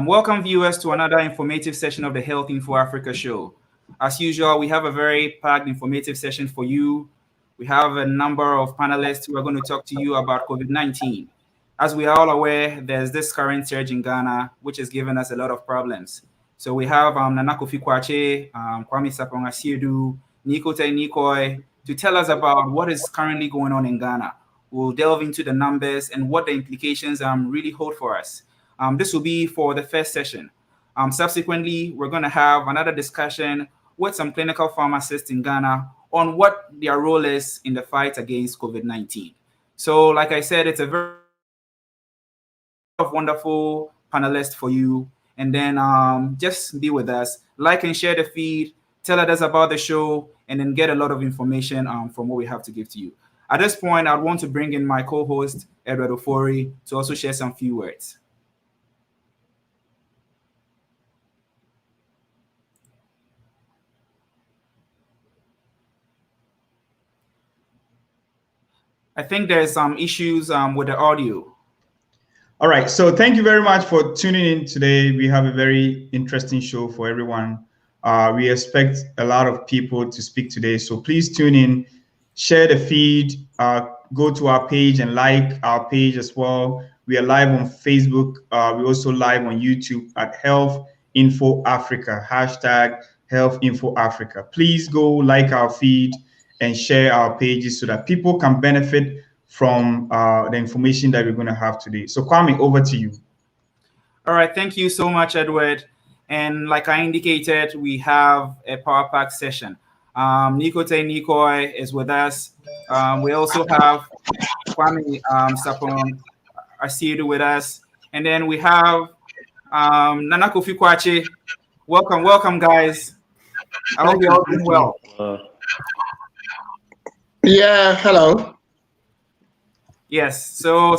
Welcome viewers to another informative session of the Health Info Africa show. As usual, we have a very packed informative session for you. We have a number of panelists who are going to talk to you about COVID-19. As we are all aware, there's this current surge in Ghana, which has given us a lot of problems. So we have Nana Kofi Kwache, Kwame Sapong Asiedu, Nikote Nikoi to tell us about what is currently going on in Ghana. We'll delve into the numbers and what the implications really hold for us. This will be for the first session. Subsequently, we're going to have another discussion with some clinical pharmacists in Ghana on what their role is in the fight against COVID-19. So, like I said, it's a very wonderful panelist for you. And then just be with us, like and share the feed, tell others about the show, and then get a lot of information from what we have to give to you. At this point, I want to bring in my co-host, Edward Ofori, to also share some few words. I think there's some issues with the audio. All right, so thank you very much for tuning in today. We have a very interesting show for everyone. We expect a lot of people to speak today, so please tune in, share the feed, go to our page and like our page as well. We are live on Facebook. We're also live on YouTube at Health Info Africa, hashtag Health Info Africa. Please go like our feed and share our pages so that people can benefit from the information that we're going to have today. So Kwame, over to you. All right, thank you so much, Edward. And like I indicated, we have a power pack session. Nikote Nikoi is with us. We also have Kwame Sapong Asiedu with us. And then we have Nana Kofi Kwache. Welcome, guys. I hope you're all doing well. Yeah, hello. Yes. So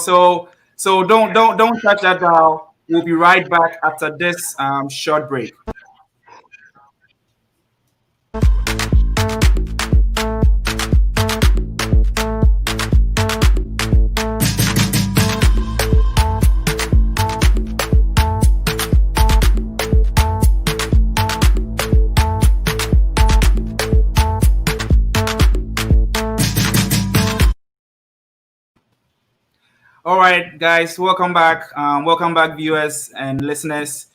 don't touch that dial. We'll be right back after this short break. All right, guys, welcome back. Welcome back, viewers and listeners.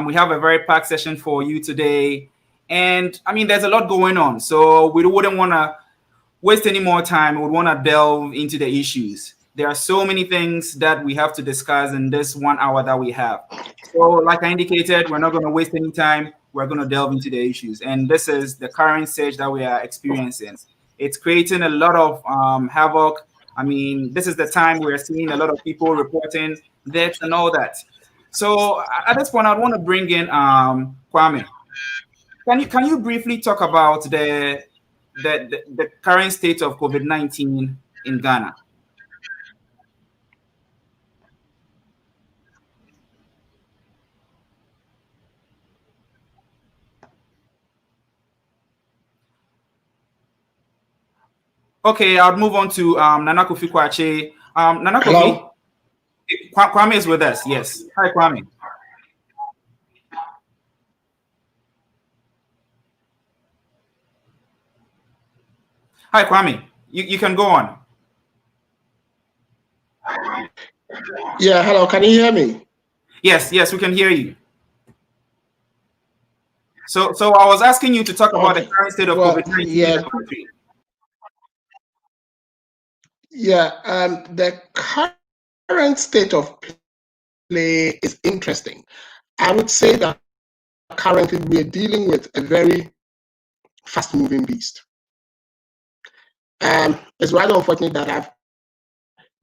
We have a very packed session for you today. And I mean, there's a lot going on. So we wouldn't want to waste any more time. We would want to delve into the issues. There are so many things that we have to discuss in this 1 hour that we have. So like I indicated, we're not going to waste any time. We're going to delve into the issues. And this is the current stage that we are experiencing. It's creating a lot of havoc. I mean, this is the time we're seeing a lot of people reporting deaths and all that. So at this point, I want to bring in Kwame. Can you briefly talk about the current state of COVID-19 in Ghana? Okay, I'll move on to Nana Kofi Kwache. Nana Kofi, Kwame is with us. Yes. Hi, Kwame. Hi, Kwame. You can go on. Yeah, hello. Can you hear me? Yes, we can hear you. So I was asking you to talk about the current state of COVID-19 in the country. Yeah, the current state of play is interesting. I would say that currently we're dealing with a very fast-moving beast. It's rather unfortunate that I've,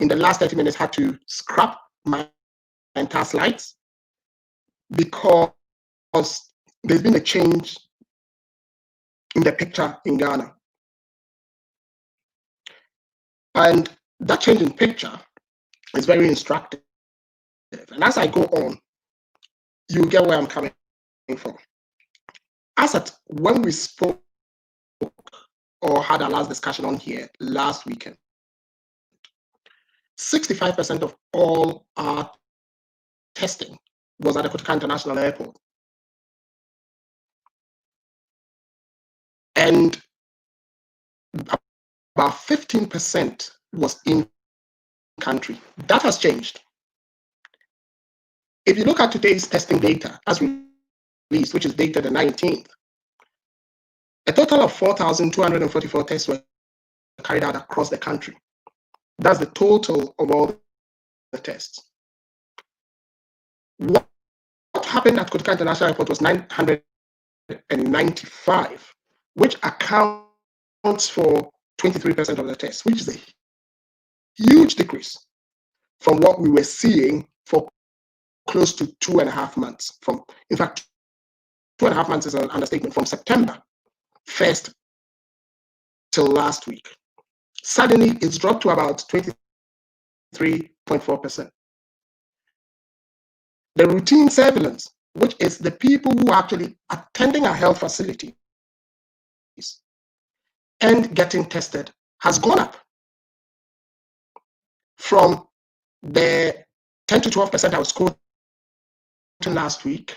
in the last 30 minutes, had to scrap my entire slides because there's been a change in the picture in Ghana. And that change in picture is very instructive. And as I go on, you get where I'm coming from. As at when we spoke or had our last discussion on here last weekend, 65% of all our testing was at the Kotoka International Airport. And about 15% was in country. That has changed. If you look at today's testing data as released, which is dated the 19th, a total of 4,244 tests were carried out across the country. That's the total of all the tests. What happened at Kotoka International Airport was 995, which accounts for 23% of the tests, which is a huge decrease from what we were seeing for close to 2.5 months. In fact, 2.5 months is an understatement. From September 1st till last week. Suddenly, it's dropped to about 23.4%. The routine surveillance, which is the people who are actually attending our health facilities and getting tested, has gone up from the 10 to 12% I was quoting last week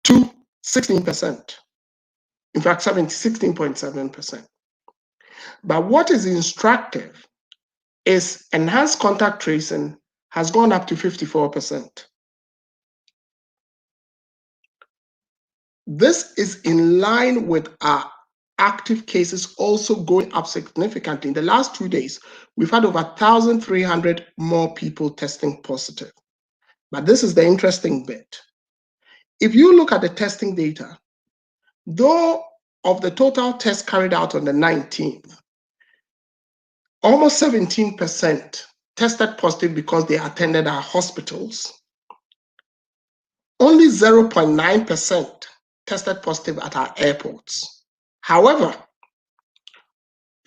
to 16%. In fact, 16.7%. But what is instructive is enhanced contact tracing has gone up to 54%. This is in line with our active cases also going up significantly. In the last 2 days, we've had over 1,300 more people testing positive. But this is the interesting bit. If you look at the testing data, though of the total tests carried out on the 19th, almost 17% tested positive because they attended our hospitals. Only 0.9% tested positive at our airports. However,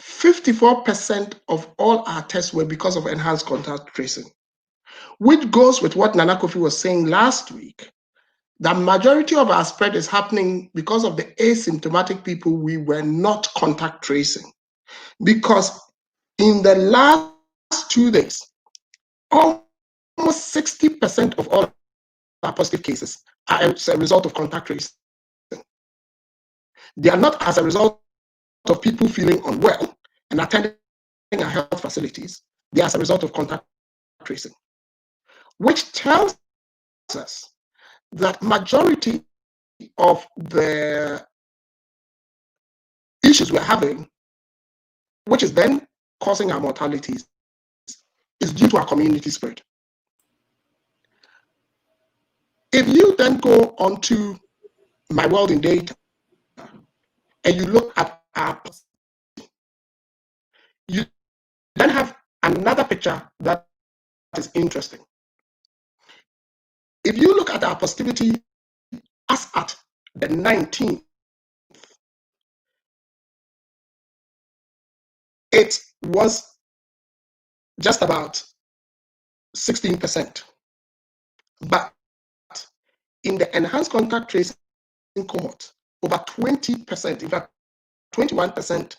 54% of all our tests were because of enhanced contact tracing, which goes with what Nana Kofi was saying last week. The majority of our spread is happening because of the asymptomatic people we were not contact tracing. Because in the last 2 days, almost 60% of all our positive cases are as a result of contact tracing. They are not as a result of people feeling unwell and attending our health facilities. They are as a result of contact tracing, which tells us that majority of the issues we're having, which is then causing our mortalities, is due to our community spread. If you then go onto My World in Data and you look at our, you then have another picture that is interesting. If you look at our positivity as at the 19th, it was just about 16%. But in the enhanced contact tracing cohort, over 20%, in fact, 21%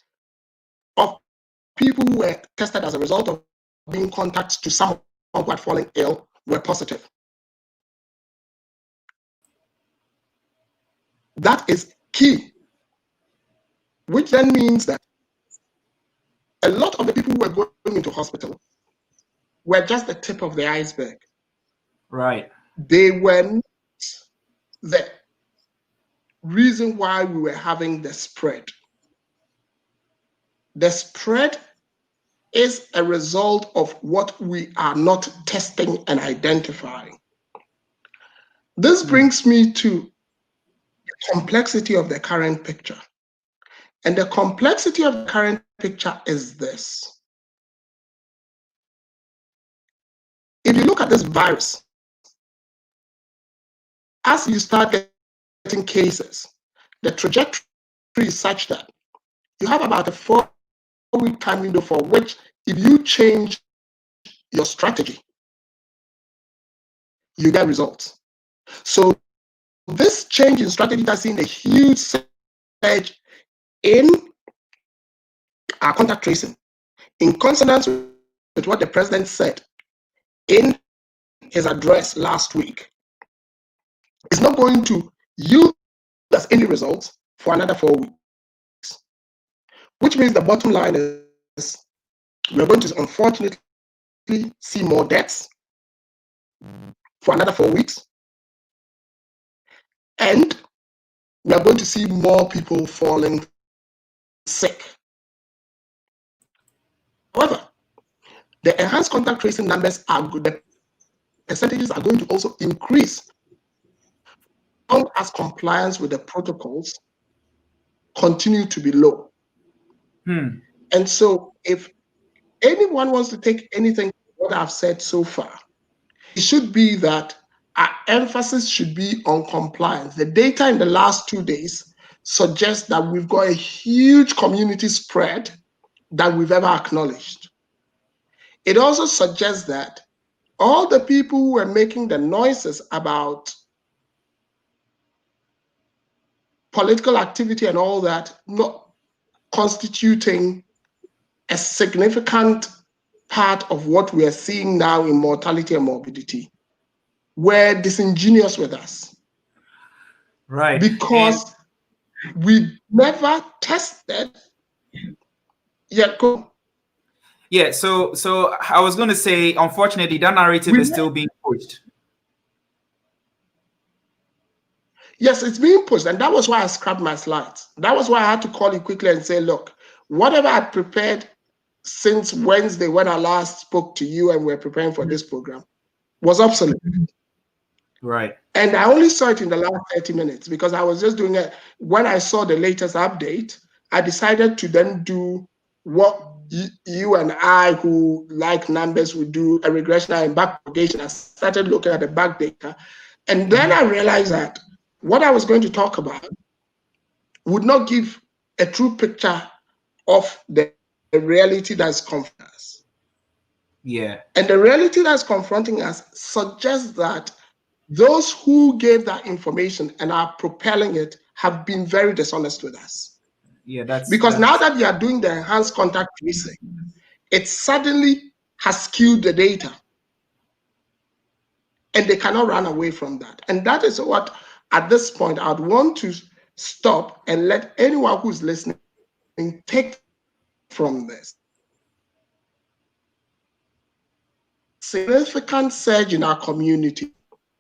of people who were tested as a result of being contacts to someone who had fallen ill were positive. That is key, which then means that a lot of the people who were going into hospital were just the tip of the iceberg. Right. They were not the reason why we were having the spread. The spread is a result of what we are not testing and identifying. This brings me to the complexity of the current picture. And the complexity of the current picture is this. If you look at this virus, as you start getting cases, the trajectory is such that you have about a 4-week time window for which, if you change your strategy, you get results. So this change in strategy has seen a huge surge in our contact tracing, in consonance with what the president said in his address last week. is not going to yield us any results for another 4 weeks, which means the bottom line is we're going to unfortunately see more deaths for another 4 weeks, and we are going to see more people falling sick. However, the enhanced contact tracing numbers are good. The percentages are going to also increase as long as compliance with the protocols continue to be low. And so if anyone wants to take anything from what I've said so far, it should be that our emphasis should be on compliance. The data in the last 2 days suggests that we've got a huge community spread that we've ever acknowledged. It also suggests that all the people who were making the noises about political activity and all that not constituting a significant part of what we are seeing now in mortality and morbidity were disingenuous with us. Right. Because we never tested yet. Yeah, so I was going to say, unfortunately, that narrative is still being pushed. Yes, it's being pushed, and that was why I scrapped my slides. That was why I had to call you quickly and say, look, whatever I prepared since Wednesday when I last spoke to you and we're preparing for this program was obsolete. Right. And I only saw it in the last 30 minutes because I was just doing it. When I saw the latest update, I decided to then do what you and I, who like numbers, would do, a regression and backpropagation. I started looking at the back data. And then I realized that what I was going to talk about would not give a true picture of the reality that's confronting us. Yeah. And the reality that's confronting us suggests that those who gave that information and are propelling it have been very dishonest with us. Yeah, that's because now that they are doing the enhanced contact tracing, it suddenly has skewed the data. And they cannot run away from that. And that is what, at this point, I'd want to stop and let anyone who's listening take from this. Significant surge in our community.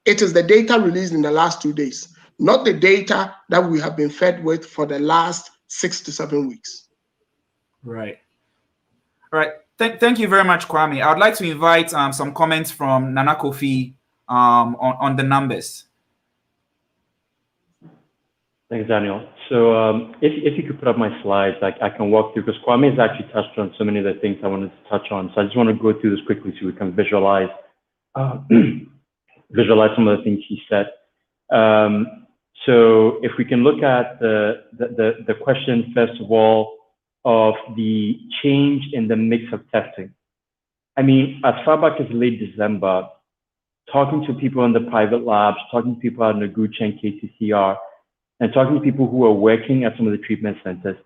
It is the data released in the last 2 days, not the data that we have been fed with for the last 6 to 7 weeks. Right. All right. Thank you very much, Kwame. I would like to invite some comments from Nana Kofi on the numbers. Thanks, Daniel. So if you could put up my slides, I can walk through, because Kwame has actually touched on so many of the things I wanted to touch on. So I just want to go through this quickly so we can visualize visualize some of the things he said. So if we can look at the question, first of all, of the change in the mix of testing. I mean, as far back as late December, talking to people in the private labs, talking to people out in the Gucci and KCCR, and talking to people who were working at some of the treatment centers,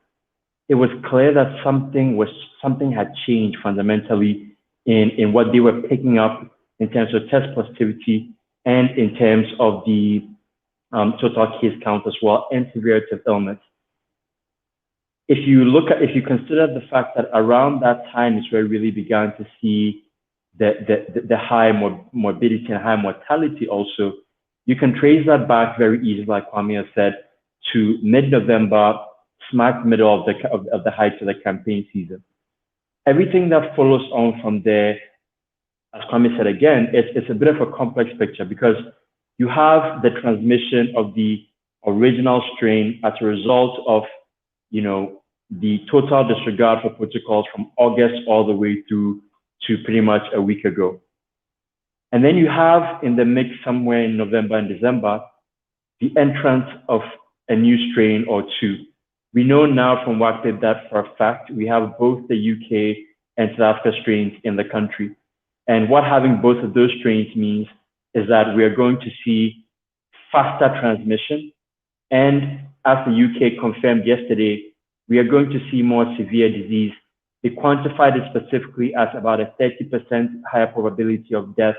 it was clear that something had changed fundamentally in what they were picking up in terms of test positivity and in terms of the total case count as well, and severity of illness. If you consider the fact that around that time is where we really began to see the high morbidity and high mortality also, you can trace that back very easily, like Kwame has said, to mid-November, smack middle of the height of the campaign season. Everything that follows on from there, as Kwame said again, it's a bit of a complex picture, because you have the transmission of the original strain as a result of, the total disregard for protocols from August all the way through to pretty much a week ago. And then you have in the mix somewhere in November and December, the entrance of a new strain or two. We know now from WACPIP that for a fact, we have both the UK and South Africa strains in the country. And what having both of those strains means is that we are going to see faster transmission. And as the UK confirmed yesterday, we are going to see more severe disease. They quantified it specifically as about a 30% higher probability of death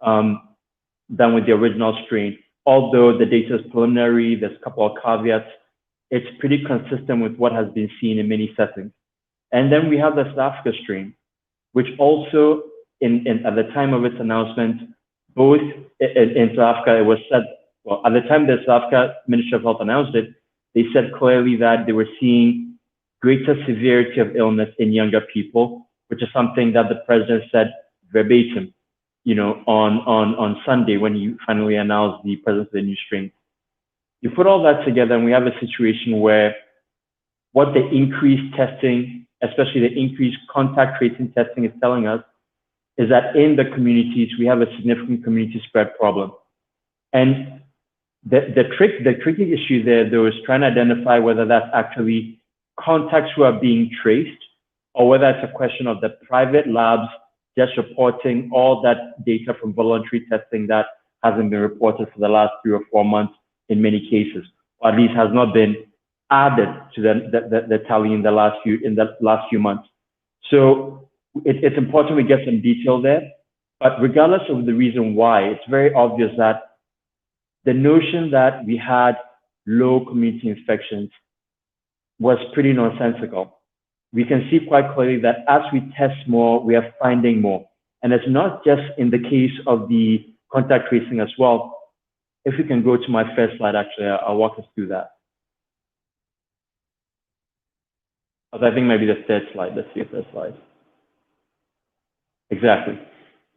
than with the original strain. although the data is preliminary, there's a couple of caveats, it's pretty consistent with what has been seen in many settings. And then we have the South Africa strain, which also, at the time of its announcement, both in South Africa, it was said, well, at the time the South Africa Ministry of Health announced it, they said clearly that they were seeing greater severity of illness in younger people, which is something that the president said verbatim, on Sunday when he finally announced the presence of the new strain. You put all that together and we have a situation where what the increased testing, especially the increased contact tracing testing, is telling us is that in the communities, we have a significant community spread problem. And the tricky issue there, though, is trying to identify whether that's actually contacts who are being traced or whether it's a question of the private labs just reporting all that data from voluntary testing that hasn't been reported for the last 3 or 4 months in many cases, or at least has not been added to the tally in the last few months. So it's important we get some detail there, but regardless of the reason why, it's very obvious that the notion that we had low community infections was pretty nonsensical. We can see quite clearly that as we test more, we are finding more. And it's not just in the case of the contact tracing as well. If we can go to my first slide, actually, I'll walk us through that. I think maybe the third slide. Let's see the third slide. Exactly.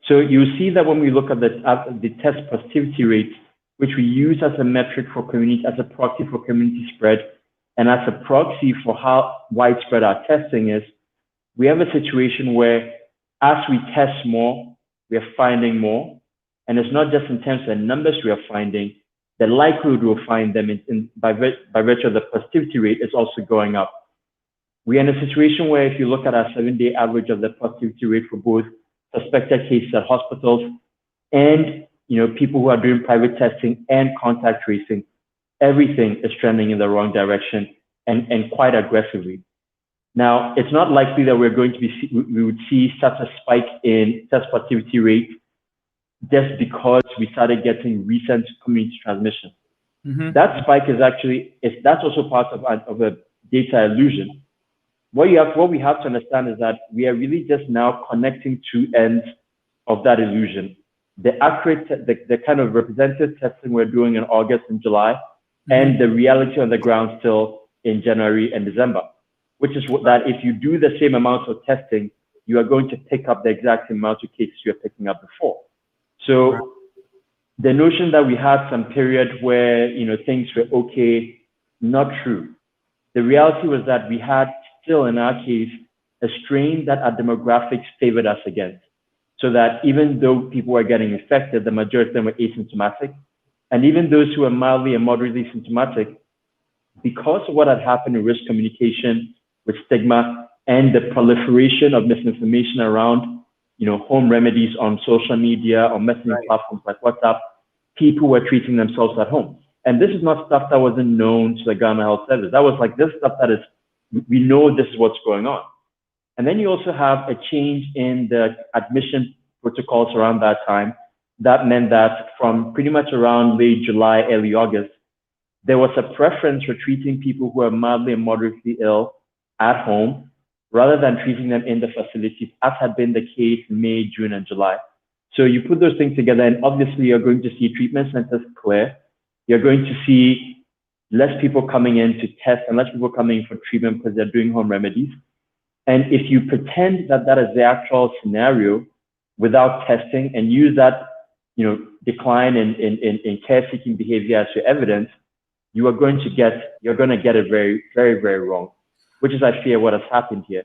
So you see that when we look at the test positivity rates, which we use as a metric for community, as a proxy for community spread, and as a proxy for how widespread our testing is, we have a situation where as we test more, we are finding more. And it's not just in terms of the numbers we are finding, the likelihood we'll find them by virtue of the positivity rate is also going up. We are in a situation where if you look at our 7-day average of the positivity rate for both suspected cases at hospitals and people who are doing private testing and contact tracing, everything is trending in the wrong direction and quite aggressively. Now, it's not likely that we would see such a spike in test positivity rate just because we started getting recent community transmission. Mm-hmm. That spike is that's also part of a data illusion. What we have to understand is that we are really just now connecting two ends of that illusion. The accurate, the kind of representative testing we're doing in August and July, mm-hmm. and the reality on the ground still in January and December, which is that if you do the same amount of testing, you are going to pick up the exact same amount of cases you're picking up before. So the notion that we had some period where things were okay, not true. The reality was that we had still in our case a strain that our demographics favored us against. So that even though people were getting infected, the majority of them were asymptomatic. And even those who were mildly and moderately symptomatic, because of what had happened in risk communication with stigma and the proliferation of misinformation around home remedies on social media or messaging platforms like WhatsApp, people were treating themselves at home. And this is not stuff that wasn't known to the Ghana Health Service. That was like this stuff that is, we know this is what's going on. And then you also have a change in the admission protocols around that time. That meant that from pretty much around late July, early August, there was a preference for treating people who are mildly and moderately ill at home rather than treating them in the facilities, as had been the case in May, June, and July. So you put those things together, and obviously you're going to see treatment centers clear. You're going to see less people coming in to test and less people coming in for treatment because they're doing home remedies. And if you pretend that that is the actual scenario without testing and use that decline in care-seeking behavior as your evidence, you're going to get it very, very, very wrong, which is, I fear, what has happened here.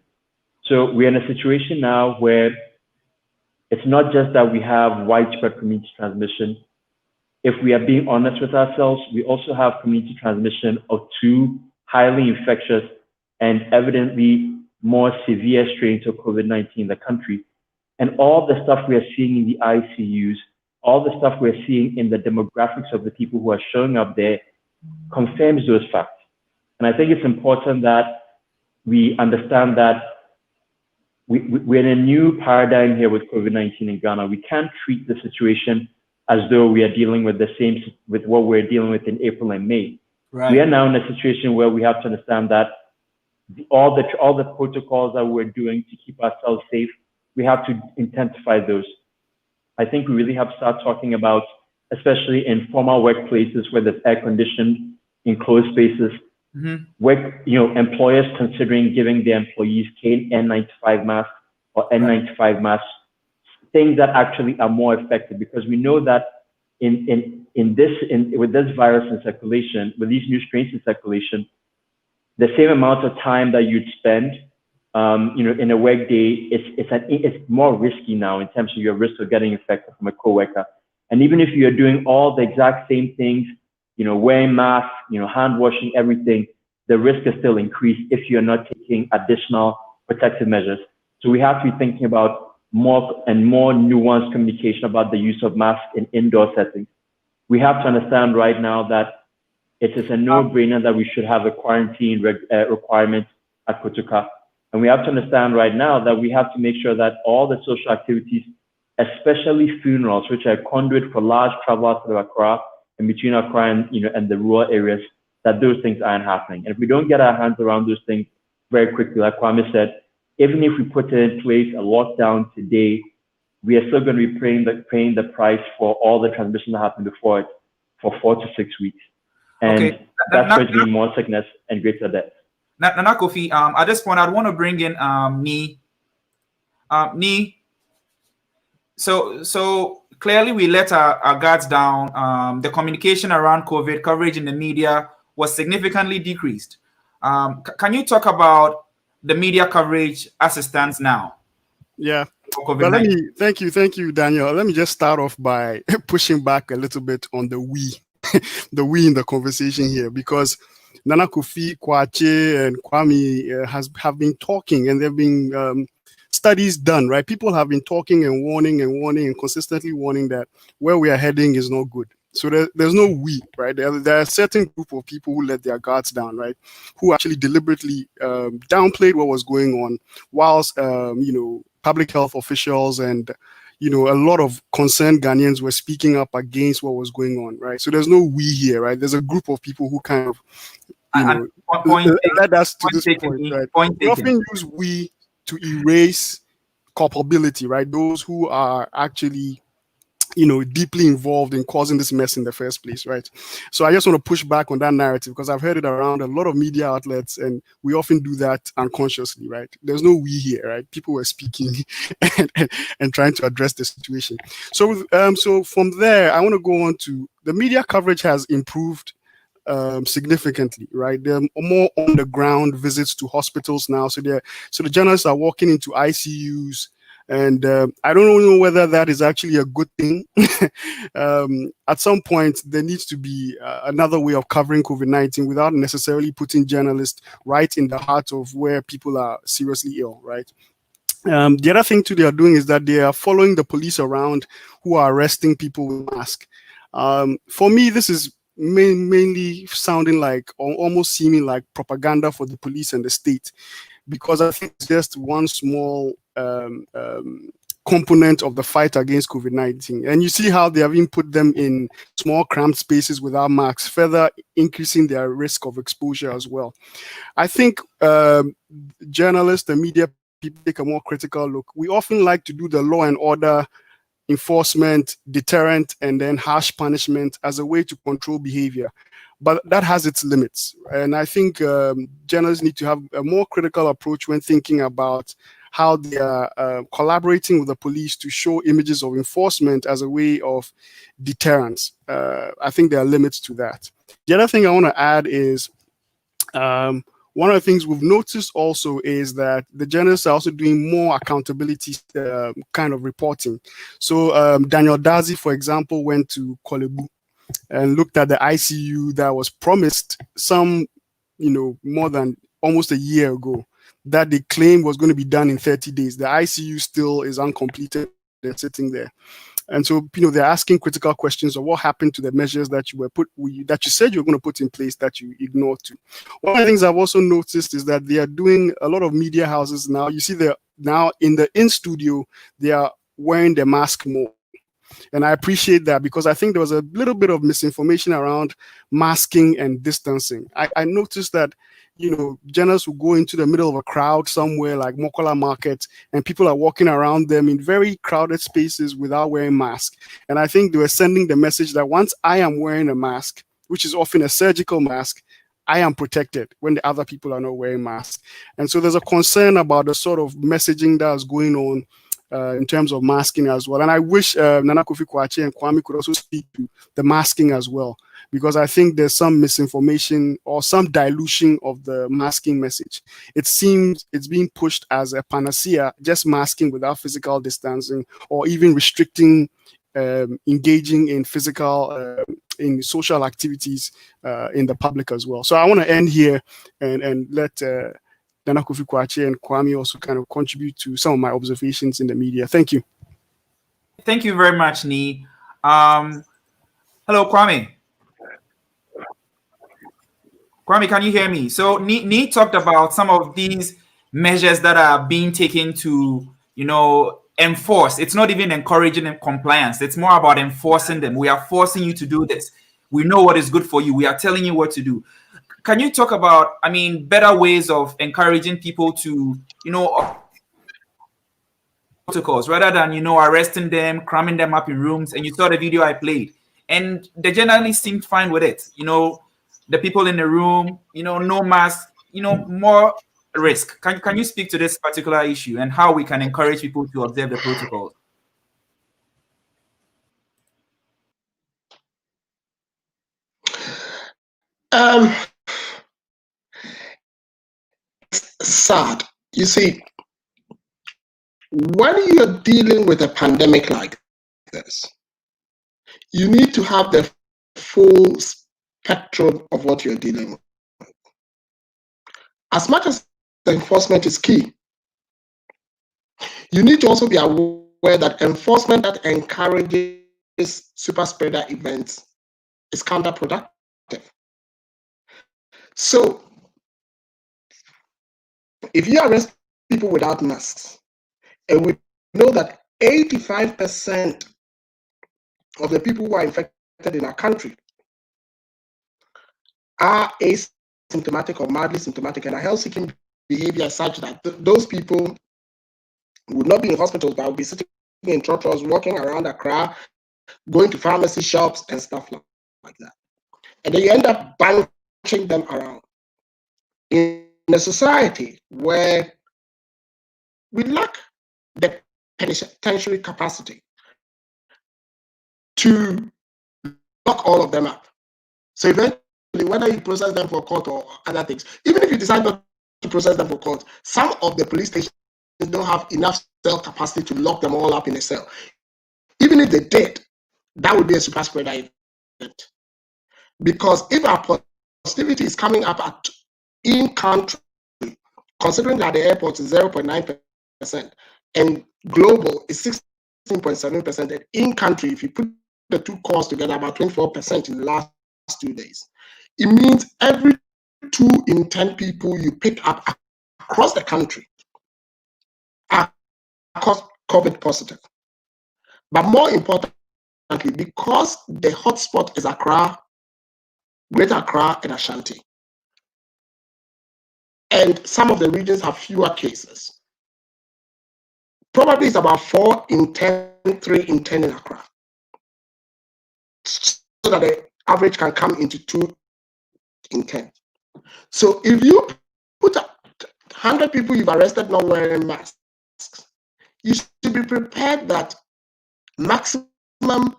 So we're in a situation now where it's not just that we have widespread community transmission. If we are being honest with ourselves, we also have community transmission of two highly infectious and evidently more severe strains of COVID-19 in the country. And all the stuff we are seeing in the ICUs, all the stuff we're seeing in the demographics of the people who are showing up there confirms those facts. And I think it's important that we understand that we're in a new paradigm here with COVID-19 in Ghana. We can't treat the situation as though we are dealing with the same with what we're dealing with in April and May. Right. We are now in a situation where we have to understand that all the protocols that we're doing to keep ourselves safe, we have to intensify those. I think we really have to start talking about, especially in formal workplaces where there's air conditioned, enclosed spaces, where employers considering giving their employees N95 masks or N95 masks, things that actually are more effective, because we know that with this virus in circulation, with these new strains in circulation, the same amount of time that you'd spend in a work day, it's more risky now in terms of your risk of getting infected from a coworker. And even if you're doing all the exact same things, wearing masks, hand washing, everything, the risk is still increased if you're not taking additional protective measures. So we have to be thinking about more and more nuanced communication about the use of masks in indoor settings. We have to understand right now that it is a no-brainer that we should have a quarantine requirement at Kotoka. And we have to understand right now that we have to make sure that all the social activities, especially funerals, which are a conduit for large travel out of Accra and between Accra and the rural areas, that those things aren't happening. And if we don't get our hands around those things very quickly, like Kwame said, even if we put in place a lockdown today, we are still going to be paying the price for all the transmission that happened before it for 4 to 6 weeks. And that's going to be more sickness and greater death. Nana Kofi, at this point, I'd want to bring in Ni. Ni, so clearly we let our guards down. The communication around COVID coverage in the media was significantly decreased. Can you talk about the media coverage as it stands now? Yeah. But thank you, Daniel. Let me just start off by pushing back a little bit on the we, the we in the conversation here, because Nana Kofi, Kwache, and Kwame have been talking, and there have been studies done, right? People have been talking and warning and consistently warning that where we are heading is not good. So there's no we, right? There are a certain group of people who let their guards down, right? Who actually deliberately downplayed what was going on, whilst public health officials and a lot of concerned Ghanaians were speaking up against what was going on, right? So there's no we here, right? There's a group of people who kind of led us to this point, right? We often use we to erase culpability, right? Those who are actually deeply involved in causing this mess in the first place, right? So I just want to push back on that narrative, because I've heard it around a lot of media outlets, and we often do that unconsciously, right? There's no we here, right? People were speaking and trying to address the situation. So from there, I want to go on to the media coverage has improved significantly, right? There are more on the ground visits to hospitals now. So the journalists are walking into ICUs. And I don't know whether that is actually a good thing. At some point, there needs to be another way of covering COVID-19 without necessarily putting journalists right in the heart of where people are seriously ill, right? The other thing too they are doing is that they are following the police around who are arresting people with masks. For me, this is mainly sounding like, or almost seeming like, propaganda for the police and the state, because I think it's just one small component of the fight against COVID-19. And you see how they have even put them in small cramped spaces without masks, further increasing their risk of exposure as well. I think journalists and media people take a more critical look. We often like to do the law and order enforcement, deterrent, and then harsh punishment as a way to control behavior. But that has its limits. And I think journalists need to have a more critical approach when thinking about how they are collaborating with the police to show images of enforcement as a way of deterrence. I think there are limits to that. The other thing I want to add is one of the things we've noticed also is that the journalists are also doing more accountability kind of reporting. So Daniel Dazi, for example, went to Kolebu and looked at the ICU that was promised more than almost a year ago, that they claimed was going to be done in 30 days. The ICU still is uncompleted. They're sitting there. And so, they're asking critical questions of what happened to the measures that you said you were going to put in place that you ignored to. One of the things I've also noticed is that they are doing a lot of media houses now. You see, they're now in the in studio, they are wearing the mask more. And I appreciate that, because I think there was a little bit of misinformation around masking and distancing. I noticed that, journalists will go into the middle of a crowd somewhere like Mokola Market, and people are walking around them in very crowded spaces without wearing masks. And I think they were sending the message that once I am wearing a mask, which is often a surgical mask, I am protected when the other people are not wearing masks. And so there's a concern about the sort of messaging that's going on in terms of masking as well. And I wish Nana Kofi Kwache and Kwame could also speak to the masking as well, because I think there's some misinformation or some dilution of the masking message. It seems it's being pushed as a panacea, just masking without physical distancing, or even restricting engaging in in social activities in the public as well. So I want to end here and let Nana Kofi Kwache and Kwame also kind of contribute to some of my observations in the media. Thank you. Thank you very much, Nee. Hello, Kwame. Kwame, can you hear me? So Nee talked about some of these measures that are being taken to, enforce. It's not even encouraging compliance. It's more about enforcing them. We are forcing you to do this. We know what is good for you. We are telling you what to do. Can you talk about, better ways of encouraging people to, protocols rather than, arresting them, cramming them up in rooms? And you saw the video I played, and they generally seemed fine with it. The people in the room, no mask, more risk. Can you speak to this particular issue and how we can encourage people to observe the protocols? It's sad. You see, when you're dealing with a pandemic like this, you need to have the full spectrum of what you're dealing with. As much as the enforcement is key, you need to also be aware that enforcement that encourages super spreader events is counterproductive. So, if you arrest people without masks, and we know that 85% of the people who are infected in our country are asymptomatic or mildly symptomatic, and a health-seeking behavior such that those people would not be in hospitals, but would be sitting in churches, walking around Accra, going to pharmacy shops and stuff like that. And then you end up bunching them around. In a society where we lack the penitentiary capacity to lock all of them up. So eventually, whether you process them for court or other things, even if you decide not to process them for court, some of the police stations don't have enough cell capacity to lock them all up in a cell. Even if they did, that would be a super spreader event. Because if our positivity is coming up in country, considering that the airport is 0.9% and global is 16.7%, and in country, if you put the two cores together, about 24% in the last 2 days, it means every 2 in 10 people you pick up across the country are COVID positive. But more importantly, because the hotspot is Accra, Greater Accra, and Ashanti, and some of the regions have fewer cases, probably it's about 4 in 10, 3 in 10 in Accra, so that the average can come into 2 in 10. So if you put 100 people you've arrested not wearing masks, you should be prepared that maximum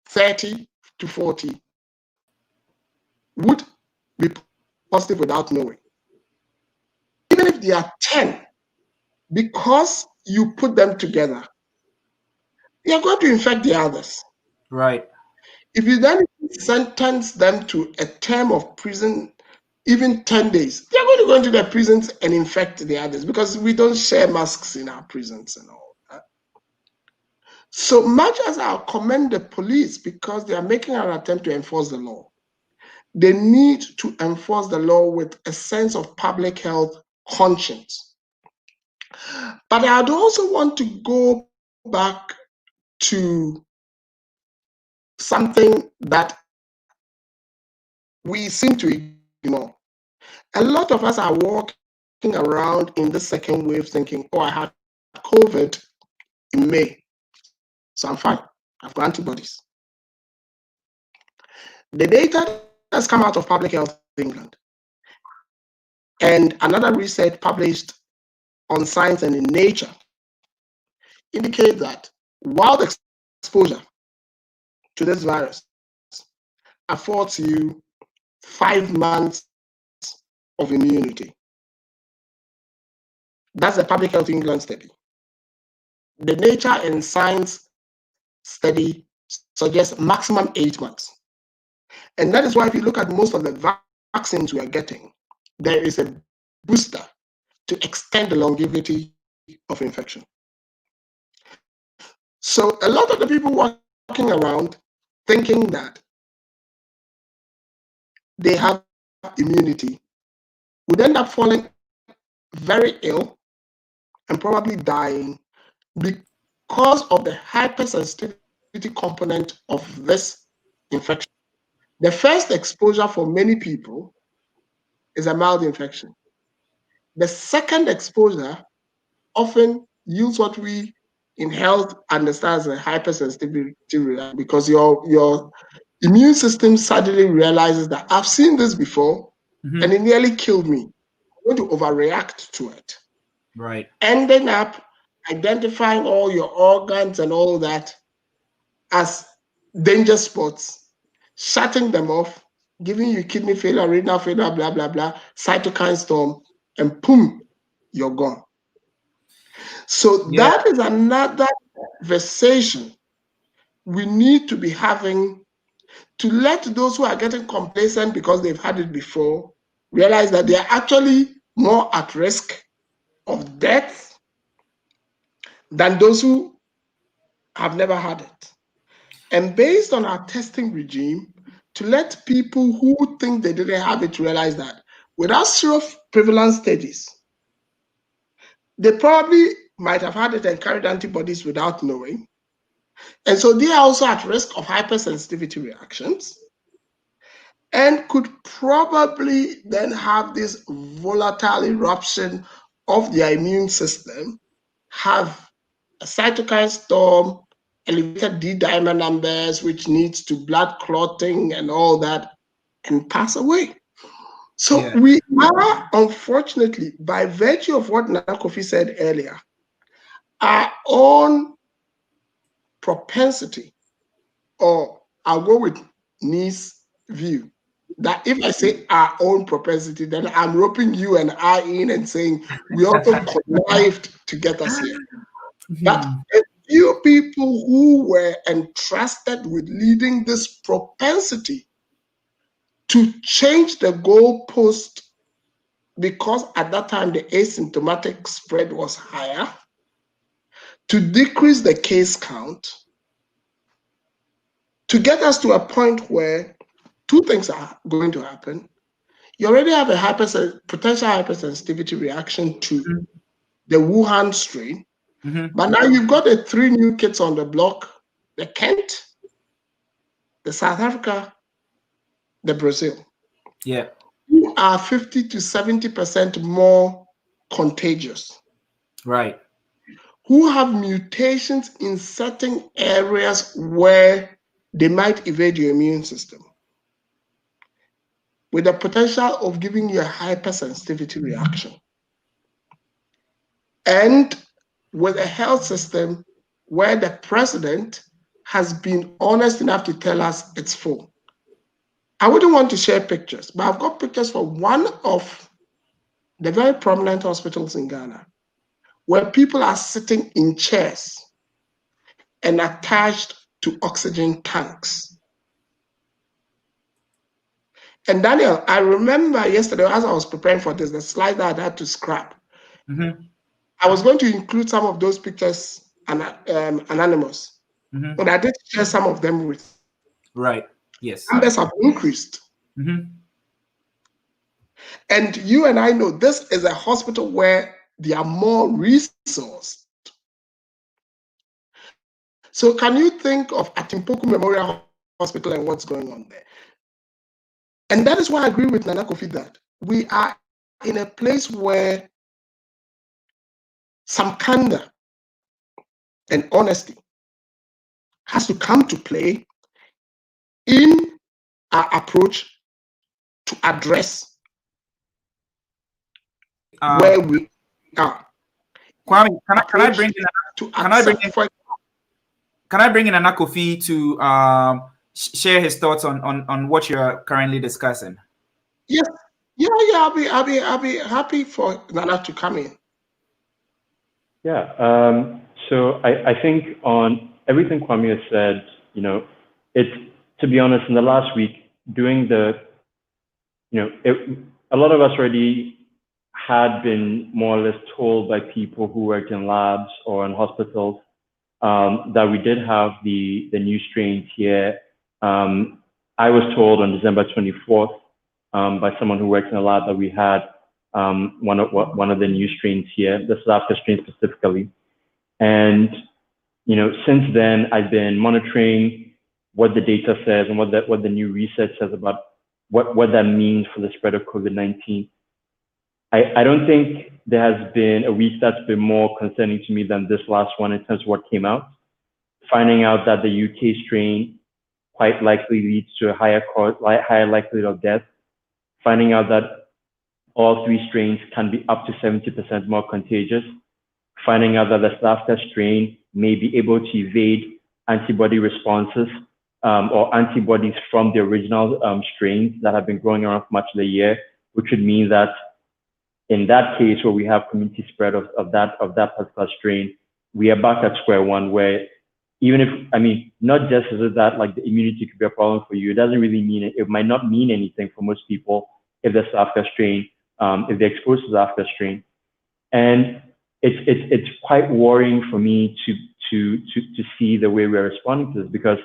30 to 40 would be positive without knowing. Even if there are 10, because you put them together, they are going to infect the others. Right. If you then sentence them to a term of prison, even 10 days, they're going to go into their prisons and infect the others, because we don't share masks in our prisons and all that. So much as I commend the police because they are making an attempt to enforce the law, they need to enforce the law with a sense of public health conscience. But I'd also want to go back to something that we seem to ignore. A lot of us are walking around in the second wave thinking, oh, I had COVID in May, so I'm fine. I've got antibodies. The data that's come out of Public Health England and another research published on Science and in Nature indicate that while the exposure to this virus affords you 5 months of immunity, that's the Public Health England study. The Nature and Science study suggests maximum 8 months. And that is why if you look at most of the vaccines we are getting, there is a booster to extend the longevity of infection. So a lot of the people walking around thinking that they have immunity would end up falling very ill and probably dying because of the hypersensitivity component of this infection. The first exposure for many people is a mild infection. The second exposure often yields what we in health understand as a hypersensitivity reaction, because your immune system suddenly realizes that I've seen this before and it nearly killed me. I'm going to overreact to it. Right. Ending up identifying all your organs and all that as danger spots, shutting them off, giving you kidney failure, renal failure, blah, blah, blah, cytokine storm, and boom, you're gone. So that is another conversation we need to be having to let those who are getting complacent because they've had it before realize that they are actually more at risk of death than those who have never had it. And based on our testing regime, to let people who think they didn't have it realize that without seroprevalence studies, they probably might have had it and carried antibodies without knowing. And so they are also at risk of hypersensitivity reactions and could probably then have this volatile eruption of their immune system, have a cytokine storm, elevated D-dimer numbers, which leads to blood clotting and all that, and pass away. So we are, unfortunately, by virtue of what Nana Kofi said earlier, our own propensity, or I'll go with Ni's view, that if I say our own propensity, then I'm roping you and I in and saying we also connived to get us here. But a few people who were entrusted with leading this propensity to change the goalpost, because at that time the asymptomatic spread was higher, to decrease the case count, to get us to a point where two things are going to happen. You already have a potential hypersensitivity reaction to the Wuhan strain, but now you've got the 3 new kids on the block, the Kent, the South Africa, the Brazil. Yeah. Who are 50 to 70% more contagious. Right. Who have mutations in certain areas where they might evade your immune system, with the potential of giving you a hypersensitivity reaction. And with a health system where the president has been honest enough to tell us it's full. I wouldn't want to share pictures, but I've got pictures for one of the very prominent hospitals in Ghana, where people are sitting in chairs and attached to oxygen tanks. And Daniel, I remember yesterday as I was preparing for this, the slide that I had to scrap. I was going to include some of those pictures anonymous, but I did share some of them with. Right. Yes. Numbers have increased. And you and I know this is a hospital where they are more resourced. So can you think of Atimpoku Memorial hospital and what's going on there. And that is why I agree with Nana Kofi that we are in a place where some candor and honesty has to come to play in our approach to address where we are. Kwame, can I bring in Nana Kofi to share his thoughts on what you're currently discussing? Yeah. I'll be happy for Nana to come in. Yeah. So I think on everything Kwame has said, it's, to be honest, in the last week, doing a lot of us already had been more or less told by people who worked in labs or in hospitals that we did have the new strains here. I was told on December 24th by someone who works in a lab that we had one of the new strains here, the South Africa strain specifically. And since then, I've been monitoring what the data says and what the new research says about what that means for the spread of COVID-19. I don't think there has been a week that's been more concerning to me than this last one in terms of what came out. Finding out that the UK strain quite likely leads to a higher likelihood of death. Finding out that all three strains can be up to 70% more contagious. Finding out that the South Africa strain may be able to evade antibody responses or antibodies from the original strains that have been growing around for much of the year, which would mean that in that case where we have community spread of that particular strain, we are back at square one, where even if, not just is it that like the immunity could be a problem for you, it doesn't really mean it might not mean anything for most people if the South Africa strain, if they're exposed to the South Africa strain. And it's quite worrying for me to see the way we're responding to this, because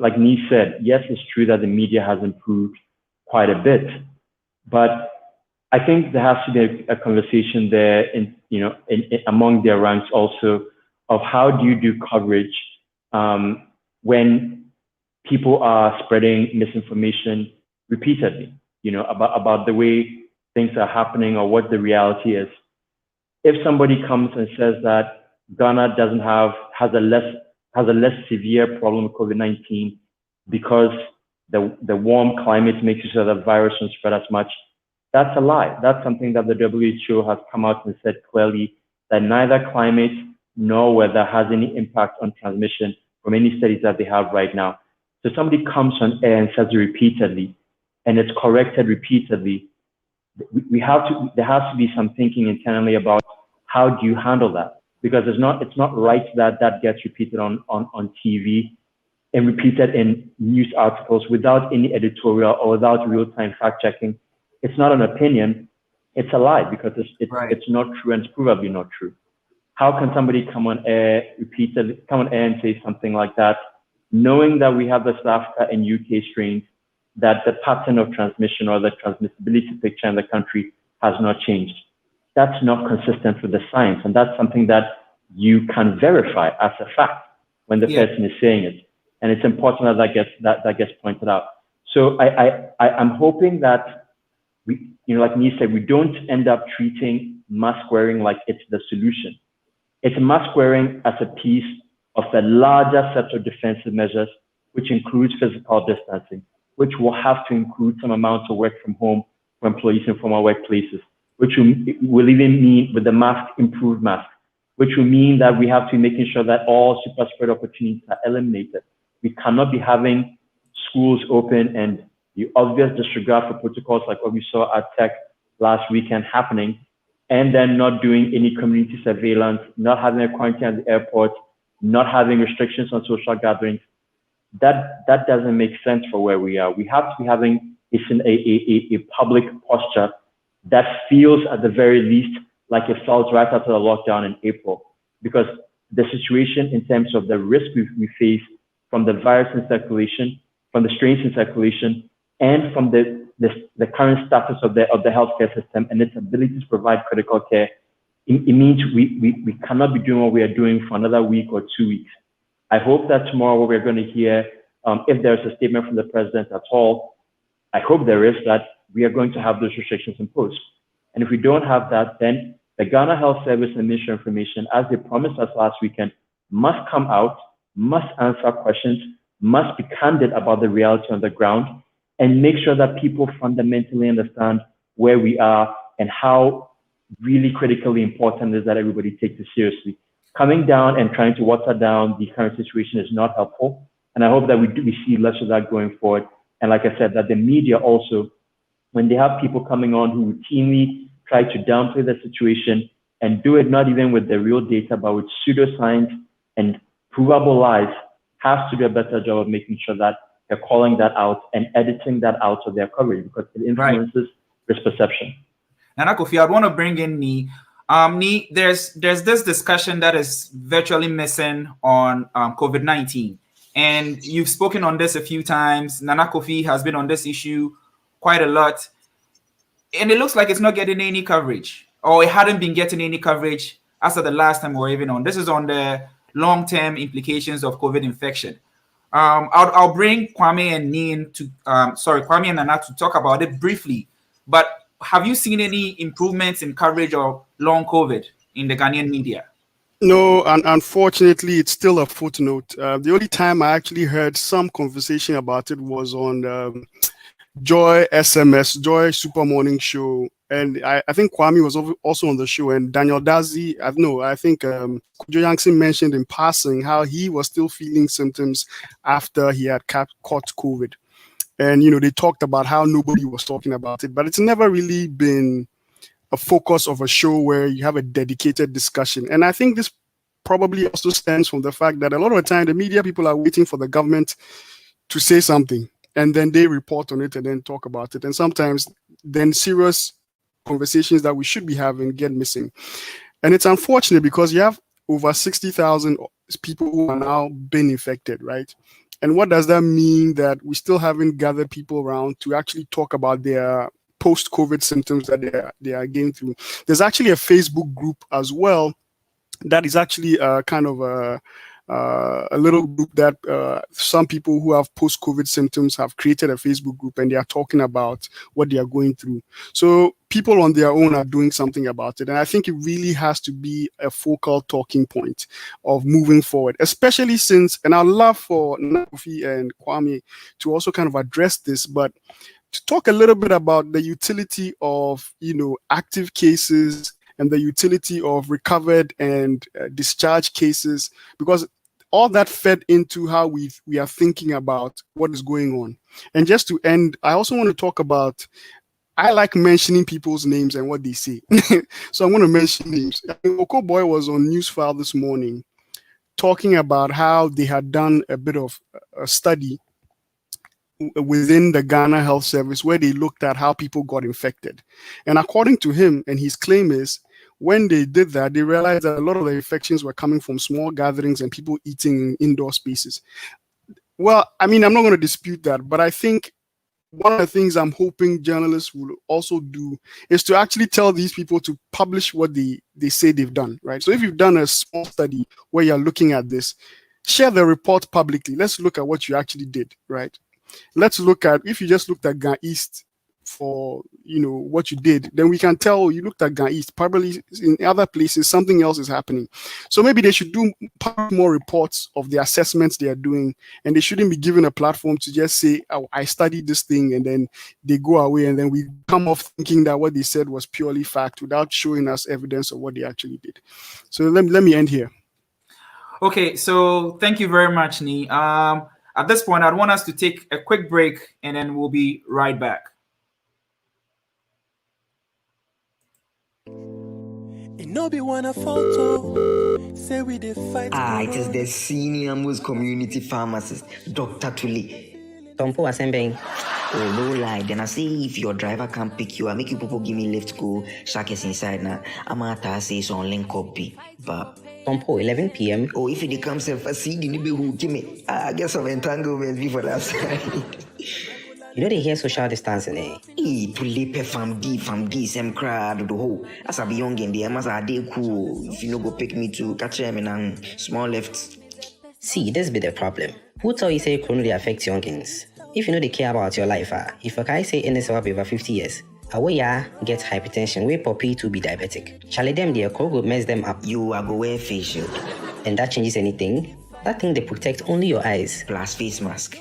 like Nee said, yes, it's true that the media has improved quite a bit, but I think there has to be a conversation there among their ranks also of how do you do coverage when people are spreading misinformation repeatedly, about the way things are happening or what the reality is. If somebody comes and says that Ghana has a less severe problem with COVID-19 because the warm climate makes it so that the virus won't spread as much, that's a lie. That's something that the WHO has come out and said clearly, that neither climate nor weather has any impact on transmission from any studies that they have right now. So somebody comes on air and says it repeatedly, and it's corrected repeatedly. There has to be some thinking internally about how do you handle that? Because it's not right that gets repeated on TV and repeated in news articles without any editorial or without real-time fact checking. It's not an opinion, it's a lie, because it's not true, and it's probably not true. How can somebody come on air and say something like that, knowing that we have the South Africa and UK strains, that the pattern of transmission or the transmissibility picture in the country has not changed? That's not consistent with the science, and that's something that you can verify as a fact when the person is saying it. And it's important that gets pointed out. So I'm hoping that we, like Nee said, we don't end up treating mask wearing like it's the solution. It's mask wearing as a piece of a larger set of defensive measures, which includes physical distancing, which will have to include some amount of work from home for employees in formal workplaces, which will even mean with the mask, improved mask, which will mean that we have to be making sure that all super spread opportunities are eliminated. We cannot be having schools open and the obvious disregard for protocols like what we saw at Tech last weekend happening, and then not doing any community surveillance, not having a quarantine at the airport, not having restrictions on social gatherings. That doesn't make sense for where we are. We have to be having a public posture that feels at the very least like it felt right after the lockdown in April, because the situation in terms of the risk we face from the virus in circulation, from the strains in circulation, and from the current status of the healthcare system and its ability to provide critical care, it means we cannot be doing what we are doing for another week or 2 weeks. I hope that tomorrow we're going to hear if there's a statement from the president at all, I hope there is, that we are going to have those restrictions imposed. And if we don't have that, then the Ghana Health Service and Ministry of Information, as they promised us last weekend, must come out, must answer questions, must be candid about the reality on the ground, and make sure that people fundamentally understand where we are and how really critically important it is that everybody takes it seriously. Coming down and trying to water down the current situation is not helpful. And I hope that we see less of that going forward. And like I said, that the media also, when they have people coming on who routinely try to downplay the situation and do it not even with the real data, but with pseudoscience and provable lies, has to do a better job of making sure that they're calling that out and editing that out of their coverage, because it influences risk perception. Nana Kofi, I'd want to bring in Nee. Nee, there's this discussion that is virtually missing on COVID-19. And you've spoken on this a few times. Nana Kofi has been on this issue quite a lot. And it looks like it's not getting any coverage, or it hadn't been getting any coverage as of the last time we were even on. This is on the long-term implications of COVID infection. I'll bring Kwame and Neen to, Kwame and Nana to talk about it briefly. But have you seen any improvements in coverage of long COVID in the Ghanaian media? No, unfortunately, it's still a footnote. The only time I actually heard some conversation about it was on Joy SMS, Joy Super Morning Show. And I think Kwame was also on the show, and Daniel Dazi, I think Kujo Yankson mentioned in passing how he was still feeling symptoms after he had caught COVID. And, they talked about how nobody was talking about it, but it's never really been a focus of a show where you have a dedicated discussion. And I think this probably also stems from the fact that a lot of the time the media people are waiting for the government to say something, and then they report on it and then talk about it. And sometimes then serious conversations that we should be having get missing. And it's unfortunate because you have over 60,000 people who are now been infected, right? And what does that mean? That we still haven't gathered people around to actually talk about their post-COVID symptoms that they are going through. There's actually a Facebook group as well that is actually kind of a little group that some people who have post-COVID symptoms have created a Facebook group, and they are talking about what they are going through. So people on their own are doing something about it. And I think it really has to be a focal talking point of moving forward, especially since, and I'd love for Nakofi and Kwame to also kind of address this, but to talk a little bit about the utility of, active cases and the utility of recovered and discharged cases, because all that fed into how we are thinking about what is going on. And just to end, I also want to talk about, I like mentioning people's names and what they say. So I'm going to mention names. Oko Boy was on Newsfile this morning talking about how they had done a bit of a study within the Ghana Health Service where they looked at how people got infected. And according to him, and his claim is, when they did that, they realized that a lot of the infections were coming from small gatherings and people eating in indoor spaces. Well, I'm not going to dispute that, but I think one of the things I'm hoping journalists will also do is to actually tell these people to publish what they say they've done, right? So if you've done a small study where you're looking at this, share the report publicly. Let's look at what you actually did, right? Let's look at, if you just looked at Ghana East for, what you did, then we can tell you looked at Ghana East. Probably in other places, something else is happening. So maybe they should do more reports of the assessments they are doing, and they shouldn't be given a platform to just say, oh, I studied this thing, and then they go away, and then we come off thinking that what they said was purely fact without showing us evidence of what they actually did. So let me end here. Okay, so thank you very much, Nee. At this point, I'd want us to take a quick break, and then we'll be right back. It is the senior most community pharmacist, Dr. Tuli. Tompo Asembeng. Oh, no lie. Then I say if your driver can't pick you, I make you people give me lift go. Shackers inside now. I'm at say so on link copy. But Tompo 11 p.m. Oh, if it comes a seed in the who give me, I guess some entanglement before that side. You know they hear social distancing, eh? To leap from D, same crowd, the whole. As I be young in the Amazon, are they cool? If you no go pick me to catch them in small left. See, this be the problem. Who tell you say corona dey affect youngins? If you know they care about your life, if a guy say NSL be over 50 years, away get hypertension, where poppy to be diabetic. Charlie them there, go mess them up. You are go wear face shield And that changes anything? That thing they protect only your eyes. plus face mask.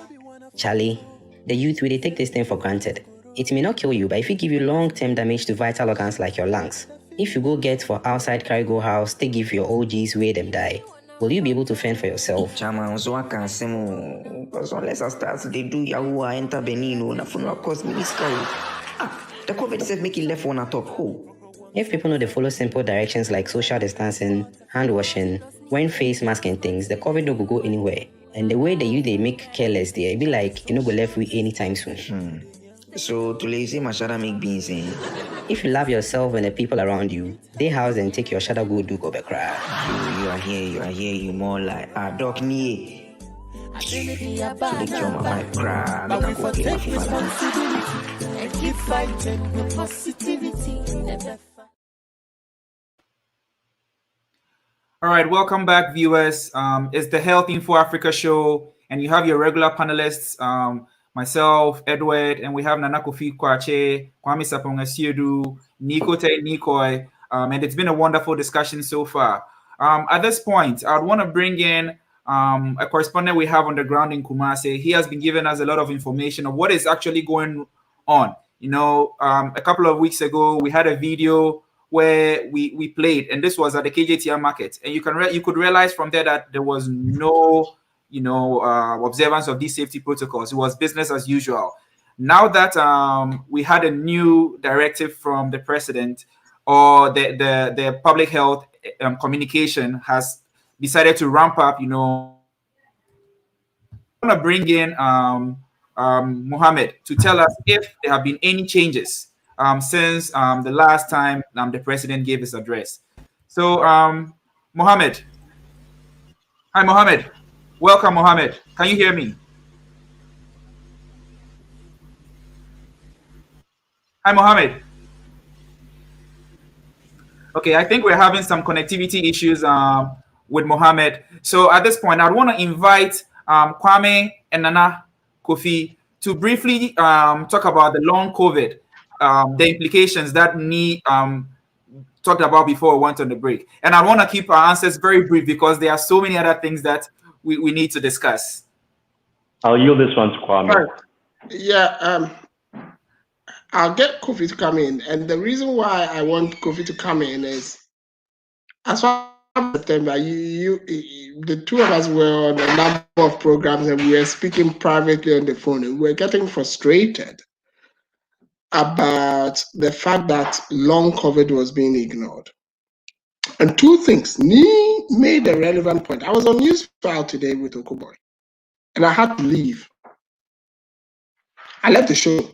Charlie, the youth will they take this thing for granted. It may not kill you, but if it give you long-term damage to vital organs like your lungs, if you go get for outside cargo house, they give your OGs where them die, will you be able to fend for yourself? Chama, so I can say more. Because unless I start, they do Yahoo, I enter Benino, na phone cost me this guy. The COVID said make it left one at top. Who? If people know they follow simple directions like social distancing, hand washing, wearing face mask and things, the COVID no go anywhere. And the way they make careless there, it be like you no go left with anytime soon. So to say my shadow make beans in. If you love yourself and the people around you, they house and take your shadow go back cry. You are here, you more like dog me. So they kill my vibe cry. But we forget responsibility and keep fighting with positivity. All right, welcome back, viewers. It's the Health Info Africa show, and you have your regular panelists, myself, Edward, and we have Nana Kofi Kwache, Kwame Saponga Siedu, Nikoi, and it's been a wonderful discussion so far. At this point, I'd want to bring in a correspondent we have on the ground in Kumasi. He has been giving us a lot of information of what is actually going on. You know, a couple of weeks ago, we had a video where we played, and this was at the KJTR market, and you could realize from there that there was no observance of these safety protocols. It was business as usual. Now that we had a new directive from the president, or the public health communication has decided to ramp up, I'm going to bring in Mohammed to tell us if there have been any changes since the last time the president gave his address. So, Mohammed. Hi, Mohammed. Welcome, Mohammed. Can you hear me? Hi, Mohammed. Okay, I think we're having some connectivity issues with Mohammed. So at this point, I'd want to invite Kwame and Nana Kofi to briefly talk about the long COVID, the implications that need talked about before we went on the break. And I want to keep our answers very brief because there are so many other things that we need to discuss. I'll yield this one to Kwame. Right. Yeah, I'll get Kofi to come in. And the reason why I want Kofi to come in is, as far as September, the two of us were on a number of programs and we were speaking privately on the phone, and we were getting frustrated about the fact that long COVID was being ignored. And two things. Nee made a relevant point. I was on News File today with Okoboy, and I had to leave. I left the show.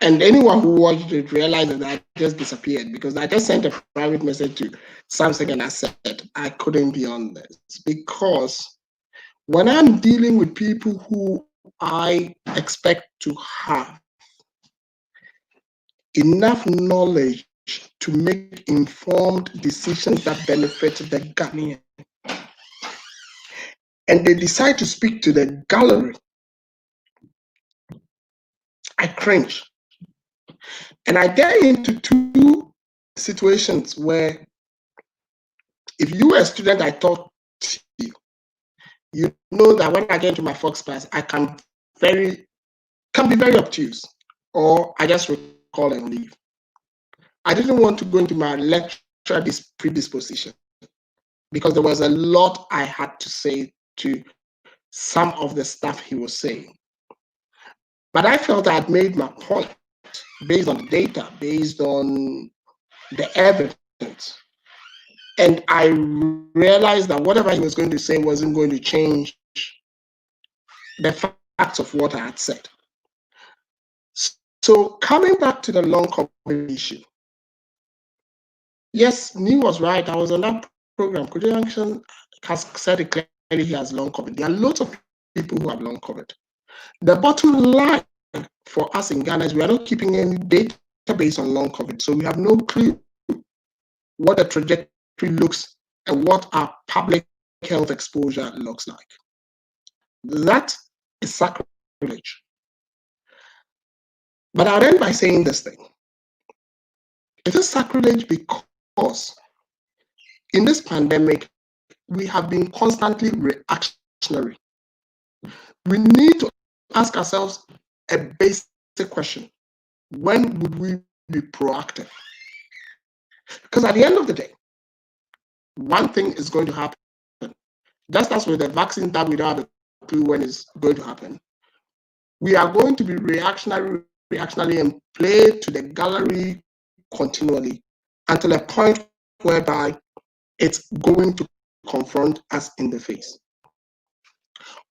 And anyone who watched it realized that I just disappeared because I just sent a private message to Samsung and I said I couldn't be on this because when I'm dealing with people who I expect to have enough knowledge to make informed decisions that benefit the Ghanaian, and they decide to speak to the gallery, I cringe. And I get into two situations where if you were a student I taught you, you know that when I get into my Fox class, I can be very obtuse, or I just recall and leave. I didn't want to go into my lecture predisposition because there was a lot I had to say to some of the stuff he was saying. But I felt I had made my point based on the data, based on the evidence. And I realized that whatever he was going to say wasn't going to change the facts of what I had said. So coming back to the long COVID issue, yes, Neil was right. I was on that program. Kojo Junction has said it clearly he has long COVID. There are lots of people who have long COVID. The bottom line for us in Ghana is we are not keeping any database on long COVID. So we have no clue what the trajectory looks and what our public health exposure looks like. That is sacrilege. But I'll end by saying this thing. It is sacrilege because in this pandemic, we have been constantly reactionary. We need to ask ourselves a basic question. When would we be proactive? Because at the end of the day, one thing is going to happen. Just as with the vaccine that we don't have a clue when it's going to happen, we are going to be reactionary, and play to the gallery continually until a point whereby it's going to confront us in the face.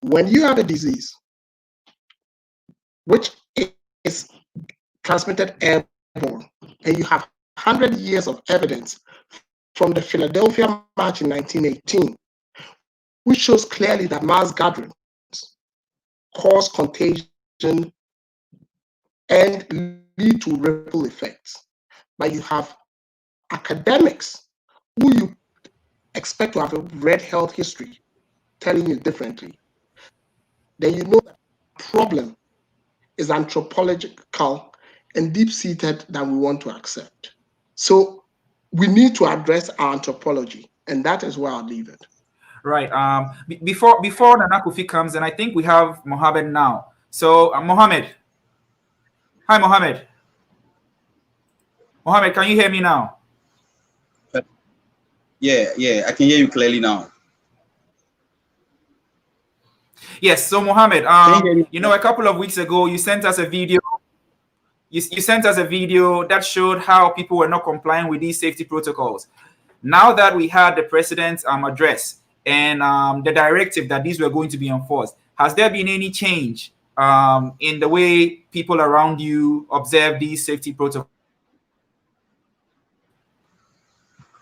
When you have a disease which is transmitted airborne, and you have 100 years of evidence from the Philadelphia March in 1918, which shows clearly that mass gatherings cause contagion and lead to ripple effects. But you have academics who you expect to have read health history telling you differently. Then you know that the problem is anthropological and deep-seated than we want to accept. So we need to address our anthropology, and that is where I'll leave it. Right. Before Nana Kofi comes, and I think we have Mohammed now. So Mohammed. Hi, Mohammed. Mohammed, can you hear me now? Yeah, I can hear you clearly now. Yes. So Mohammed, you know, a couple of weeks ago, you sent us a video. You sent us a video that showed how people were not complying with these safety protocols. Now that we had the president's address and the directive that these were going to be enforced, has there been any change in the way people around you observe these safety protocols?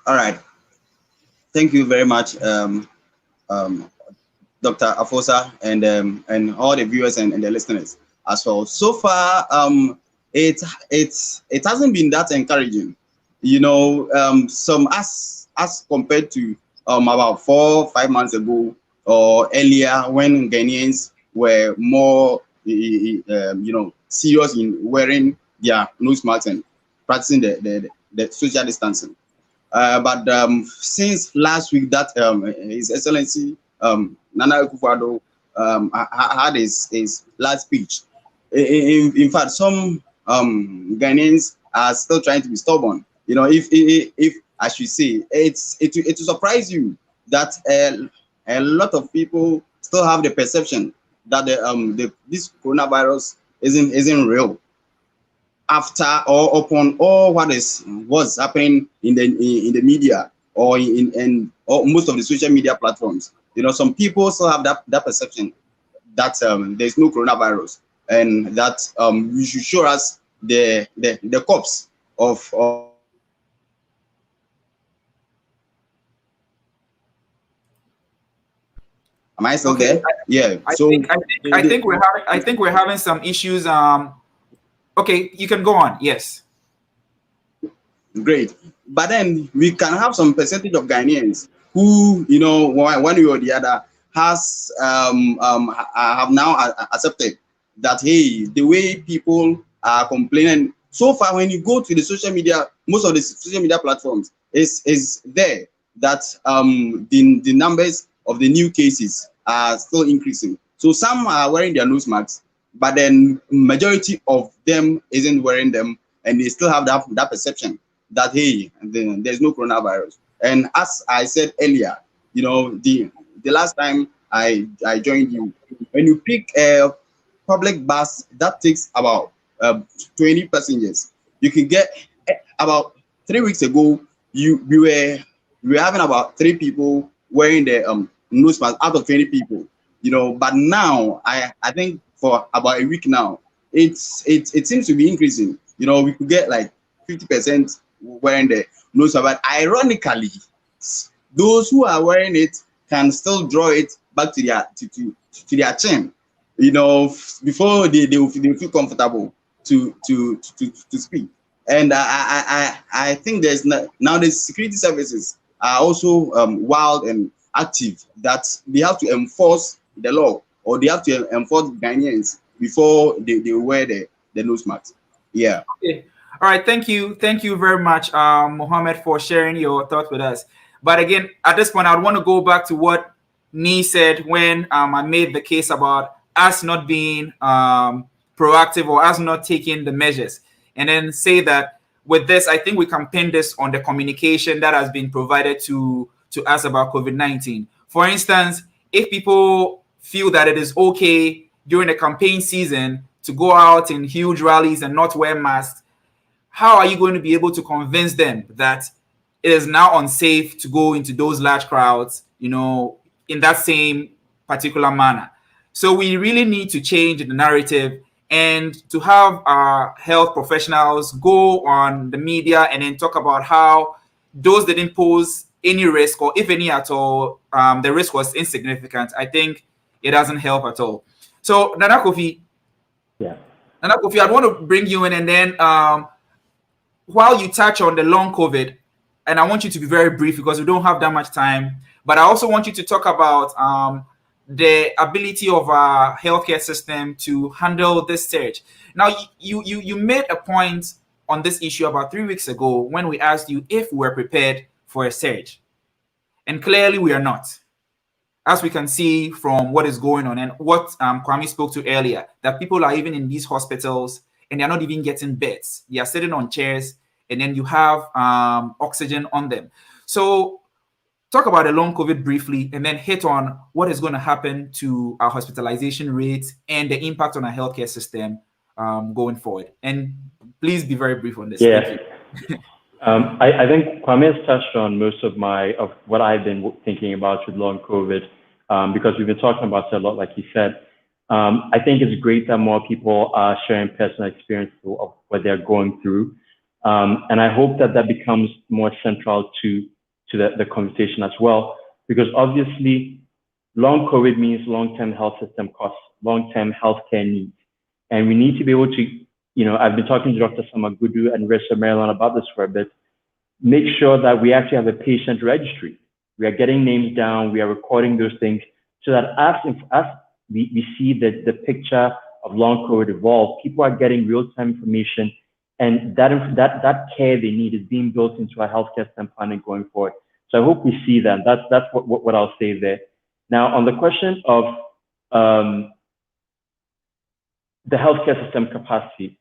All right. Thank you very much, Dr. Afosa, and all the viewers and the listeners as well. So far, it hasn't been that encouraging. You know, some as compared to about 4 or 5 months ago or earlier, when Ghanaians were more serious in wearing their nose masks and practicing the social distancing. But since last week that His Excellency Nana Akufo-Addo had his last speech, in fact, some Ghanaians are still trying to be stubborn. You know, if I should say, it will surprise you that a lot of people still have the perception that this coronavirus isn't real. After or upon all what's happening in the media or in most of the social media platforms, you know, some people still have that perception that there's no coronavirus, and that you should show us the corpse of Am I still there? Yeah. I think we're having some issues. Okay, you can go on. Yes. Great. But then we can have some percentage of Ghanaians who, you know, one way or the other have now accepted that, hey, the way people are complaining so far, when you go to the social media, most of the social media platforms is there that the numbers of the new cases are still increasing. So some are wearing their nose masks, but then majority of them isn't wearing them, and they still have that perception that, hey, there's no coronavirus. And as I said earlier, you know, the last time I joined you, when you pick a public bus that takes about 20 passengers, you can get about 3 weeks ago, we were having about 3 people wearing the nose mask out of 20 people, you know. But now I think for about a week now, it seems to be increasing. You know, we could get like 50% wearing the nose mask. But ironically, those who are wearing it can still draw it back to their chin, you know, before they feel comfortable to speak. And I think there's now the security services are also wild and active, that they have to enforce the law or they have to enforce Ghanaians before they wear the nose mask. Yeah. Okay. All right. Thank you very much, Mohammed, for sharing your thoughts with us. But again, at this point, I would want to go back to what Nee said when I made the case about us not being proactive or us not taking the measures, and then say that with this, I think we can pin this on the communication that has been provided to us about COVID-19. For instance, if people feel that it is okay during the campaign season to go out in huge rallies and not wear masks, how are you going to be able to convince them that it is now unsafe to go into those large crowds, in that same particular manner? So we really need to change the narrative and to have our health professionals go on the media and then talk about how those didn't pose any risk, or if any at all, the risk was insignificant. I think it doesn't help at all. So Nana Kofi, I want to bring you in, and then while you touch on the long COVID, and I want you to be very brief because we don't have that much time, but I also want you to talk about the ability of our healthcare system to handle this surge. Now, you made a point on this issue about 3 weeks ago when we asked you if we were prepared for a surge. And clearly we are not, as we can see from what is going on and what Kwame spoke to earlier, that people are even in these hospitals and they're not even getting beds. They are sitting on chairs, and then you have oxygen on them. So talk about the long COVID briefly, and then hit on what is going to happen to our hospitalization rates and the impact on our healthcare system going forward. And please be very brief on this. Yeah. Thank you. I think Kwame has touched on most of what I've been thinking about with long COVID, because we've been talking about it a lot, like you said. I think it's great that more people are sharing personal experience of what they're going through. And I hope that becomes more central to the conversation as well, because obviously long COVID means long-term health system costs, long-term healthcare needs. And we need to be able to, I've been talking to Dr. Samagudu and Rest of Maryland about this for a bit, make sure that we actually have a patient registry. We are getting names down, we are recording those things, so that as we see the picture of long COVID evolve, people are getting real-time information, and that care they need is being built into our healthcare system planning going forward. So I hope we see that. That's what I'll say there. Now, on the question of the healthcare system capacity,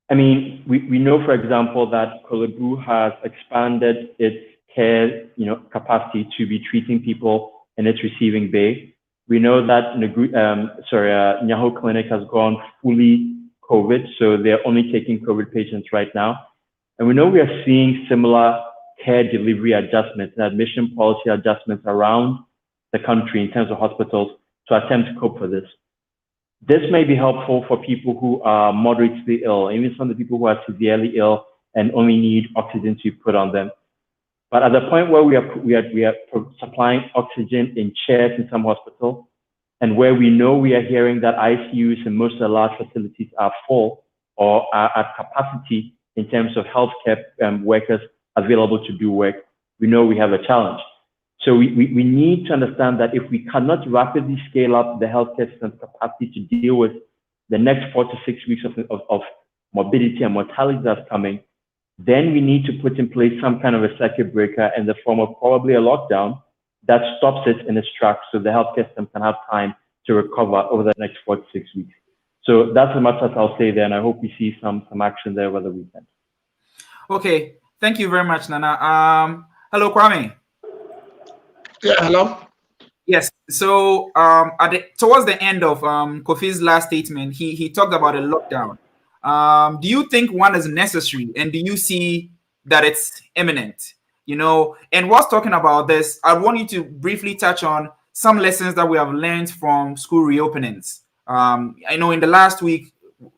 I mean, we know, for example, that Kolebu has expanded its care, capacity to be treating people in its receiving bay. We know that Nyaho Clinic has gone fully COVID, so they're only taking COVID patients right now. And we know we are seeing similar care delivery adjustments and admission policy adjustments around the country in terms of hospitals to attempt to cope for this. This may be helpful for people who are moderately ill, even some of the people who are severely ill and only need oxygen to be put on them. But at the point where we are supplying oxygen in chairs in some hospitals, and where we know we are hearing that ICUs in most of the large facilities are full or are at capacity in terms of healthcare workers available to do work, we know we have a challenge. So we need to understand that if we cannot rapidly scale up the healthcare system's capacity to deal with the next 4 to 6 weeks of morbidity and mortality that's coming, then we need to put in place some kind of a circuit breaker in the form of probably a lockdown that stops it in its tracks, so the healthcare system can have time to recover over the next 4 to 6 weeks. So that's as much as I'll say there, and I hope we see some action there over the weekend. Okay, thank you very much, Nana. Hello, Kwame. Yeah, hello. Yes. So towards the end of Kofi's last statement, he talked about a lockdown. Do you think one is necessary, and do you see that it's imminent? And whilst talking about this, I want you to briefly touch on some lessons that we have learned from school reopenings. I know in the last week,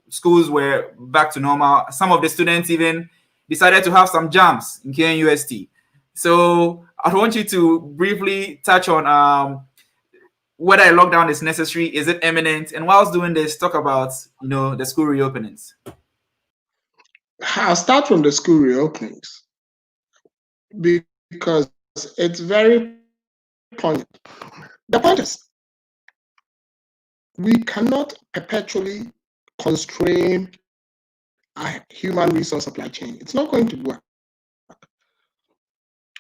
schools were back to normal. Some of the students even decided to have some jams in KNUST. So I want you to briefly touch on whether a lockdown is necessary, is it imminent? And whilst doing this, talk about the school reopenings. I'll start from the school reopenings because it's very poignant. The point is, we cannot perpetually constrain our human resource supply chain. It's not going to work.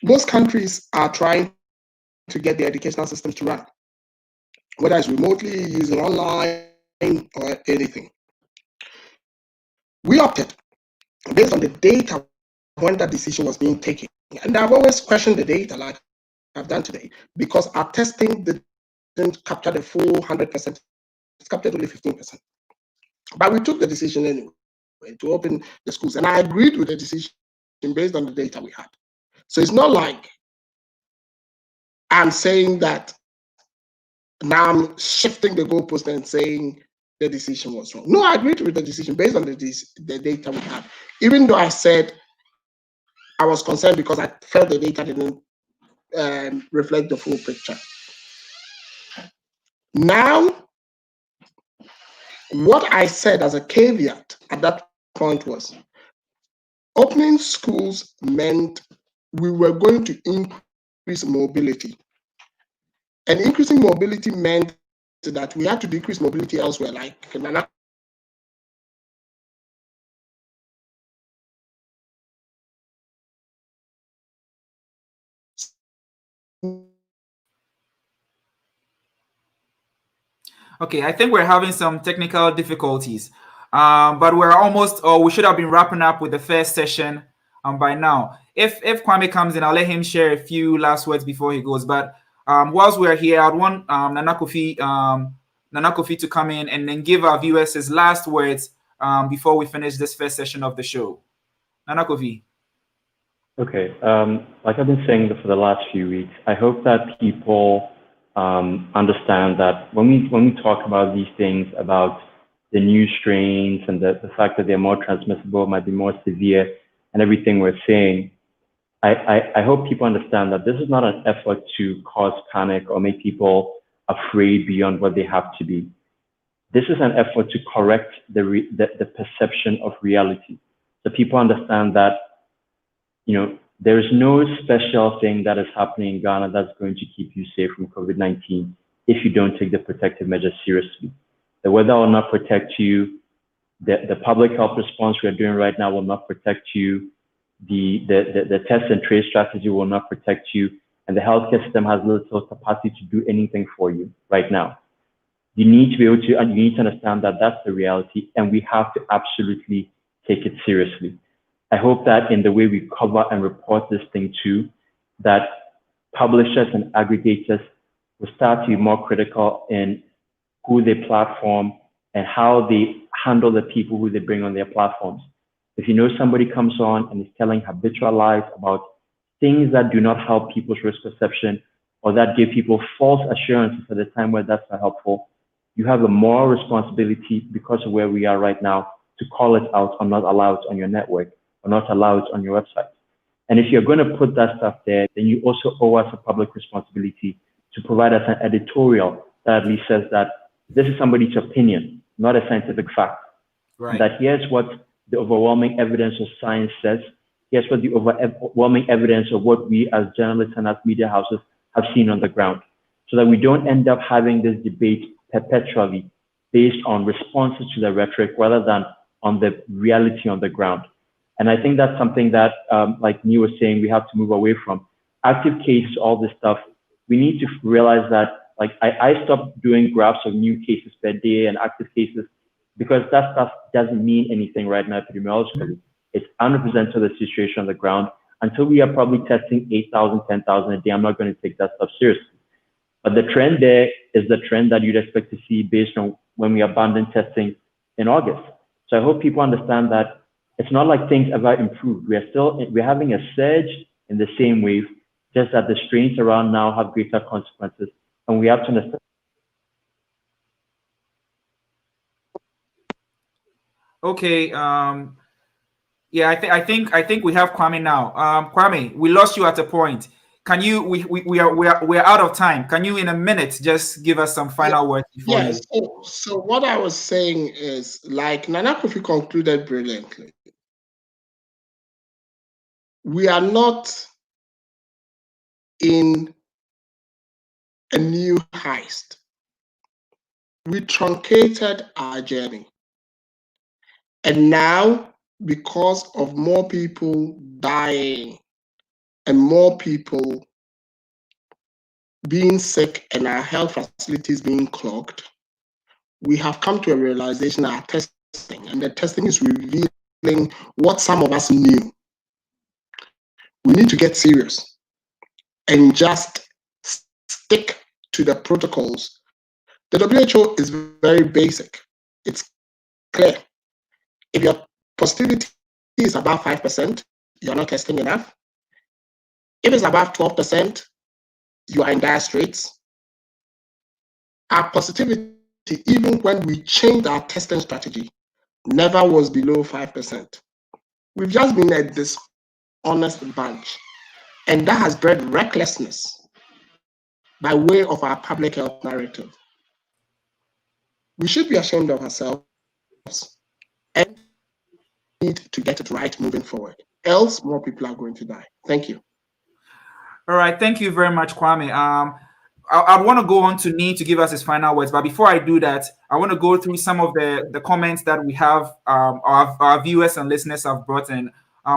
Most countries are trying to get their educational systems to run, whether it's remotely, using online, or anything. We opted based on the data when that decision was being taken. And I've always questioned the data, like I've done today, because our testing didn't capture the full 100%. It's captured only 15%. But we took the decision anyway to open the schools. And I agreed with the decision based on the data we had. So it's not like I'm saying that now I'm shifting the goalpost and saying the decision was wrong. No, I agreed with the decision based on the data we had. Even though I said I was concerned because I felt the data didn't reflect the full picture. Now, what I said as a caveat at that point was opening schools meant we were going to increase mobility. And increasing mobility meant that we had to decrease mobility elsewhere, like Nana. Okay, I think we're having some technical difficulties, but we're almost, or we should have been wrapping up with the first session by now. If Kwame comes in, I'll let him share a few last words before he goes. But whilst we're here, I'd want Nana Kofi to come in and then give our viewers his last words before we finish this first session of the show. Nana Kofi. Okay, like I've been saying for the last few weeks, I hope that people understand that when we talk about these things, about the new strains and the fact that they're more transmissible, might be more severe, and everything we're saying, I hope people understand that this is not an effort to cause panic or make people afraid beyond what they have to be. This is an effort to correct the perception of reality, so people understand that, you know, there is no special thing that is happening in Ghana that's going to keep you safe from COVID-19 if you don't take the protective measures seriously. The weather will not protect you. The public health response we are doing right now will not protect you. The test and trace strategy will not protect you. And the healthcare system has little capacity to do anything for you right now. You need to be able to, and you need to understand that that's the reality, and we have to absolutely take it seriously. I hope that in the way we cover and report this thing too, that publishers and aggregators will start to be more critical in who they platform and how they handle the people who they bring on their platforms. If you know somebody comes on and is telling habitual lies about things that do not help people's risk perception or that give people false assurances at a time where that's not helpful, you have a moral responsibility because of where we are right now to call it out or not allow it on your network or not allow it on your website. And if you're going to put that stuff there, then you also owe us a public responsibility to provide us an editorial that at least says that this is somebody's opinion, not a scientific fact. Right. That here's what the overwhelming evidence of science says. Here's what the overwhelming evidence of what we as journalists and as media houses have seen on the ground, so that we don't end up having this debate perpetually based on responses to the rhetoric rather than on the reality on the ground. And I think that's something that, like Neil was saying, we have to move away from. Active cases, all this stuff, we need to realize that, like, I stopped doing graphs of new cases per day and active cases because that stuff doesn't mean anything right now epidemiologically. It's unrepresentative of the situation on the ground. Until we are probably testing 8,000, 10,000 a day, I'm not going to take that stuff seriously. But the trend there is the trend that you'd expect to see based on when we abandoned testing in August. So I hope people understand that it's not like things have improved. We're having a surge in the same wave, just that the strains around now have greater consequences, and we have to understand. Okay. Yeah, I think we have Kwame now. Kwame, we lost you at a point. Can you? We're out of time. Can you, in a minute, just give us some final words before you? Yes. So what I was saying is, like Nana Kofi concluded brilliantly, we are not in a new heist. we truncated our journey. And now, because of more people dying and more people being sick and our health facilities being clogged, we have come to a realization that our testing, and the testing is revealing what some of us knew. We need to get serious and just stick to the protocols. The WHO is very basic. It's clear. If your positivity is above 5%, you're not testing enough. If it's above 12%, you are in dire straits. Our positivity, even when we changed our testing strategy, never was below 5%. We've just been a dishonest bunch, and that has bred recklessness by way of our public health narrative. We should be ashamed of ourselves and need to get it right moving forward. Else, more people are going to die. Thank you. All right, thank you very much, Kwame. I want to go on to Nii to give us his final words, but before I do that, I want to go through some of the comments that we have, our viewers and listeners have brought in.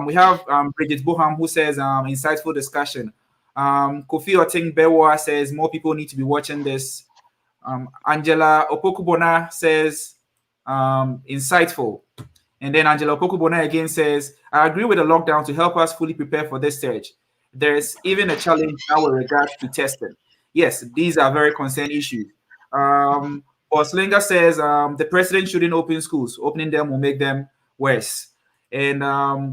We have Bridget Boham, who says, insightful discussion. Kofi Oting Bewa says, more people need to be watching this. Angela Opokubona says, insightful. And then Angela Opokubona again says, I agree with the lockdown to help us fully prepare for this surge. There's even a challenge now with regards to testing. Yes, these are very concerned issues. Oslinga says the president shouldn't open schools. Opening them will make them worse. And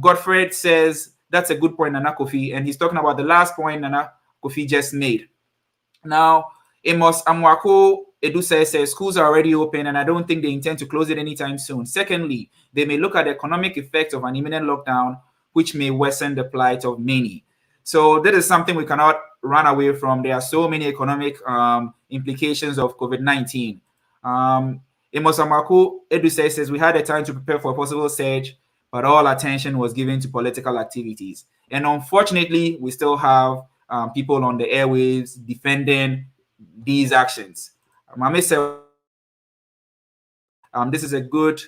Godfred says that's a good point, Nana Kofi. And he's talking about the last point Nana Kofi just made. Now, Amos Amwako Edu says schools are already open, and I don't think they intend to close it anytime soon. Secondly, they may look at the economic effects of an imminent lockdown, which may worsen the plight of many. So that is something we cannot run away from. There are so many economic implications of COVID-19. Amos Amwako Edu says we had a time to prepare for a possible surge, but all attention was given to political activities. And unfortunately, we still have people on the airwaves defending these actions. Mame said, this is a good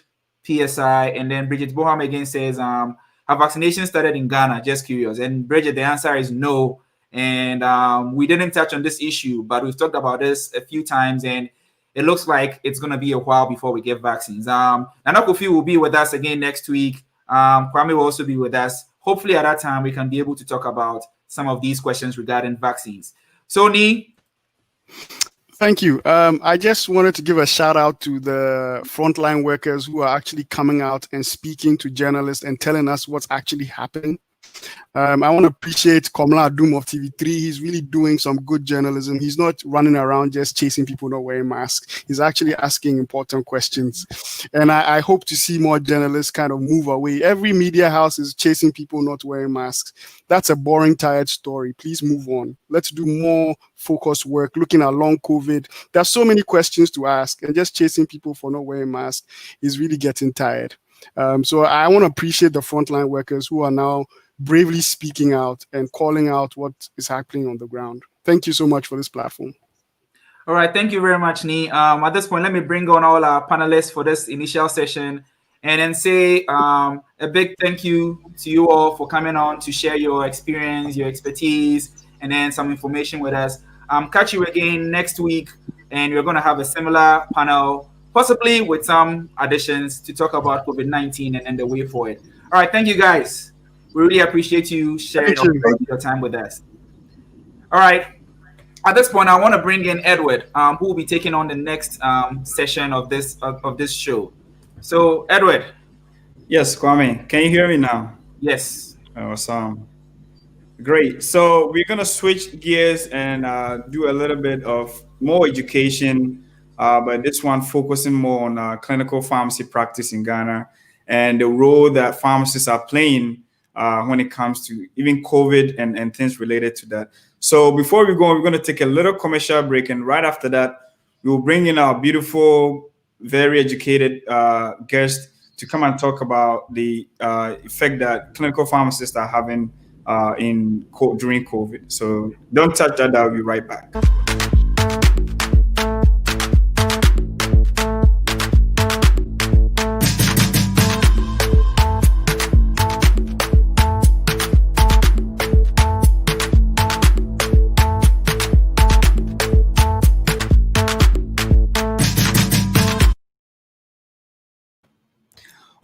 PSI. And then Bridget Boham again says, have vaccinations started in Ghana? Just curious. And Bridget, the answer is no. And we didn't touch on this issue, but we've talked about this a few times, and it looks like it's going to be a while before we get vaccines. Nana Kofi will be with us again next week. Kwame will also be with us. Hopefully at that time, we can be able to talk about some of these questions regarding vaccines. So, Nii? Thank you. I just wanted to give a shout out to the frontline workers who are actually coming out and speaking to journalists and telling us what's actually happening. I want to appreciate Komla Adum of TV3. He's really doing some good journalism. He's not running around just chasing people not wearing masks. He's actually asking important questions. And I hope to see more journalists kind of move away. Every media house is chasing people not wearing masks. That's a boring, tired story. Please move on. Let's do more focused work, looking at long COVID. There's so many questions to ask, and just chasing people for not wearing masks is really getting tired. So I want to appreciate the frontline workers who are now bravely speaking out and calling out what is happening on the ground. Thank you so much for this platform. All right, thank you very much, Nii. At this point, let me bring on all our panelists for this initial session and then say a big thank you to you all for coming on to share your experience, your expertise, and then some information with us. Catch you again next week, and we're going to have a similar panel, possibly with some additions to talk about COVID-19 and the way forward. All right, thank you, guys. We really appreciate you sharing your time with us. All right. At this point, I want to bring in Edward, who will be taking on the next session of this show. So, Edward. Yes, Kwame. Can you hear me now? Yes. Awesome. Great. So we're going to switch gears and do a little bit of more education, but this one focusing more on clinical pharmacy practice in Ghana and the role that pharmacists are playing when it comes to even COVID and things related to that. So before we go, we're going to take a little commercial break. And right after that, we will bring in our beautiful, very educated guest to come and talk about the effect that clinical pharmacists are having during COVID. So don't touch that. I'll be right back.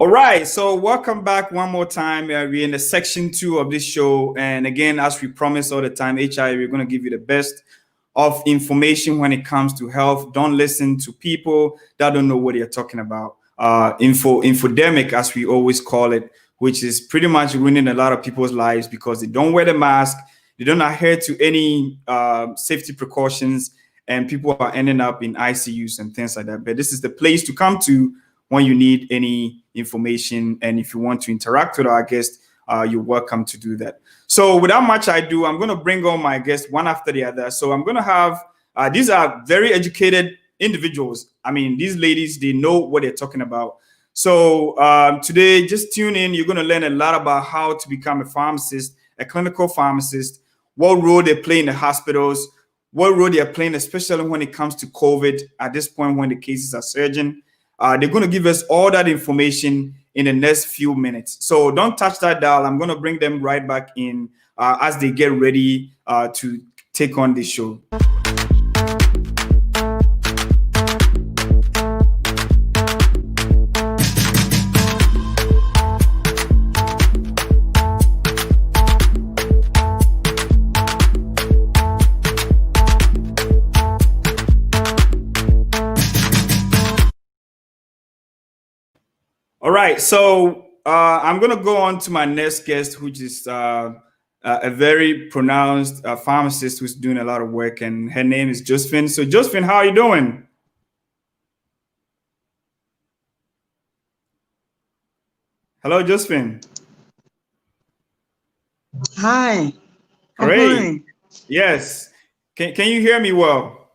All right, so welcome back one more time. We're in the section 2 of this show, and again, as we promise all the time, HI, we're going to give you the best of information when it comes to health. Don't listen to people that don't know what they're talking about. Infodemic, as we always call it, which is pretty much ruining a lot of people's lives because they don't wear the mask, they don't adhere to any safety precautions, and people are ending up in ICUs and things like that. But this is the place to come to when you need any information, and if you want to interact with our guest, you're welcome to do that. So without much ado, I'm going to bring on my guests one after the other. So I'm going to have, these are very educated individuals. I mean, these ladies, they know what they're talking about. So today, just tune in. You're going to learn a lot about how to become a pharmacist, a clinical pharmacist, what role they play in the hospitals, what role they're playing, especially when it comes to COVID at this point when the cases are surging. They're going to give us all that information in the next few minutes. So don't touch that dial. I'm going to bring them right back in as they get ready to take on the show. All right, so I'm going to go on to my next guest, which is a very pronounced pharmacist who's doing a lot of work, and her name is Josephine. So, Josephine, how are you doing? Hello, Josephine. Hi. Great. Yes. Can you hear me well?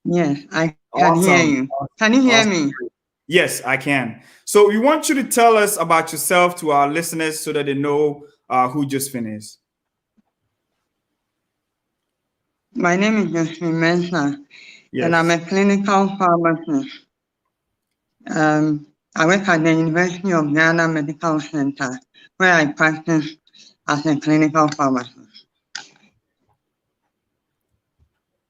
Yeah, I can hear you. Can you hear me? Yes, I can. So we want you to tell us about yourself to our listeners so that they know who Josephine is. My name is Josephine Mensah, Yes. and I'm a clinical pharmacist. I work at the University of Ghana Medical Center, where I practice as a clinical pharmacist.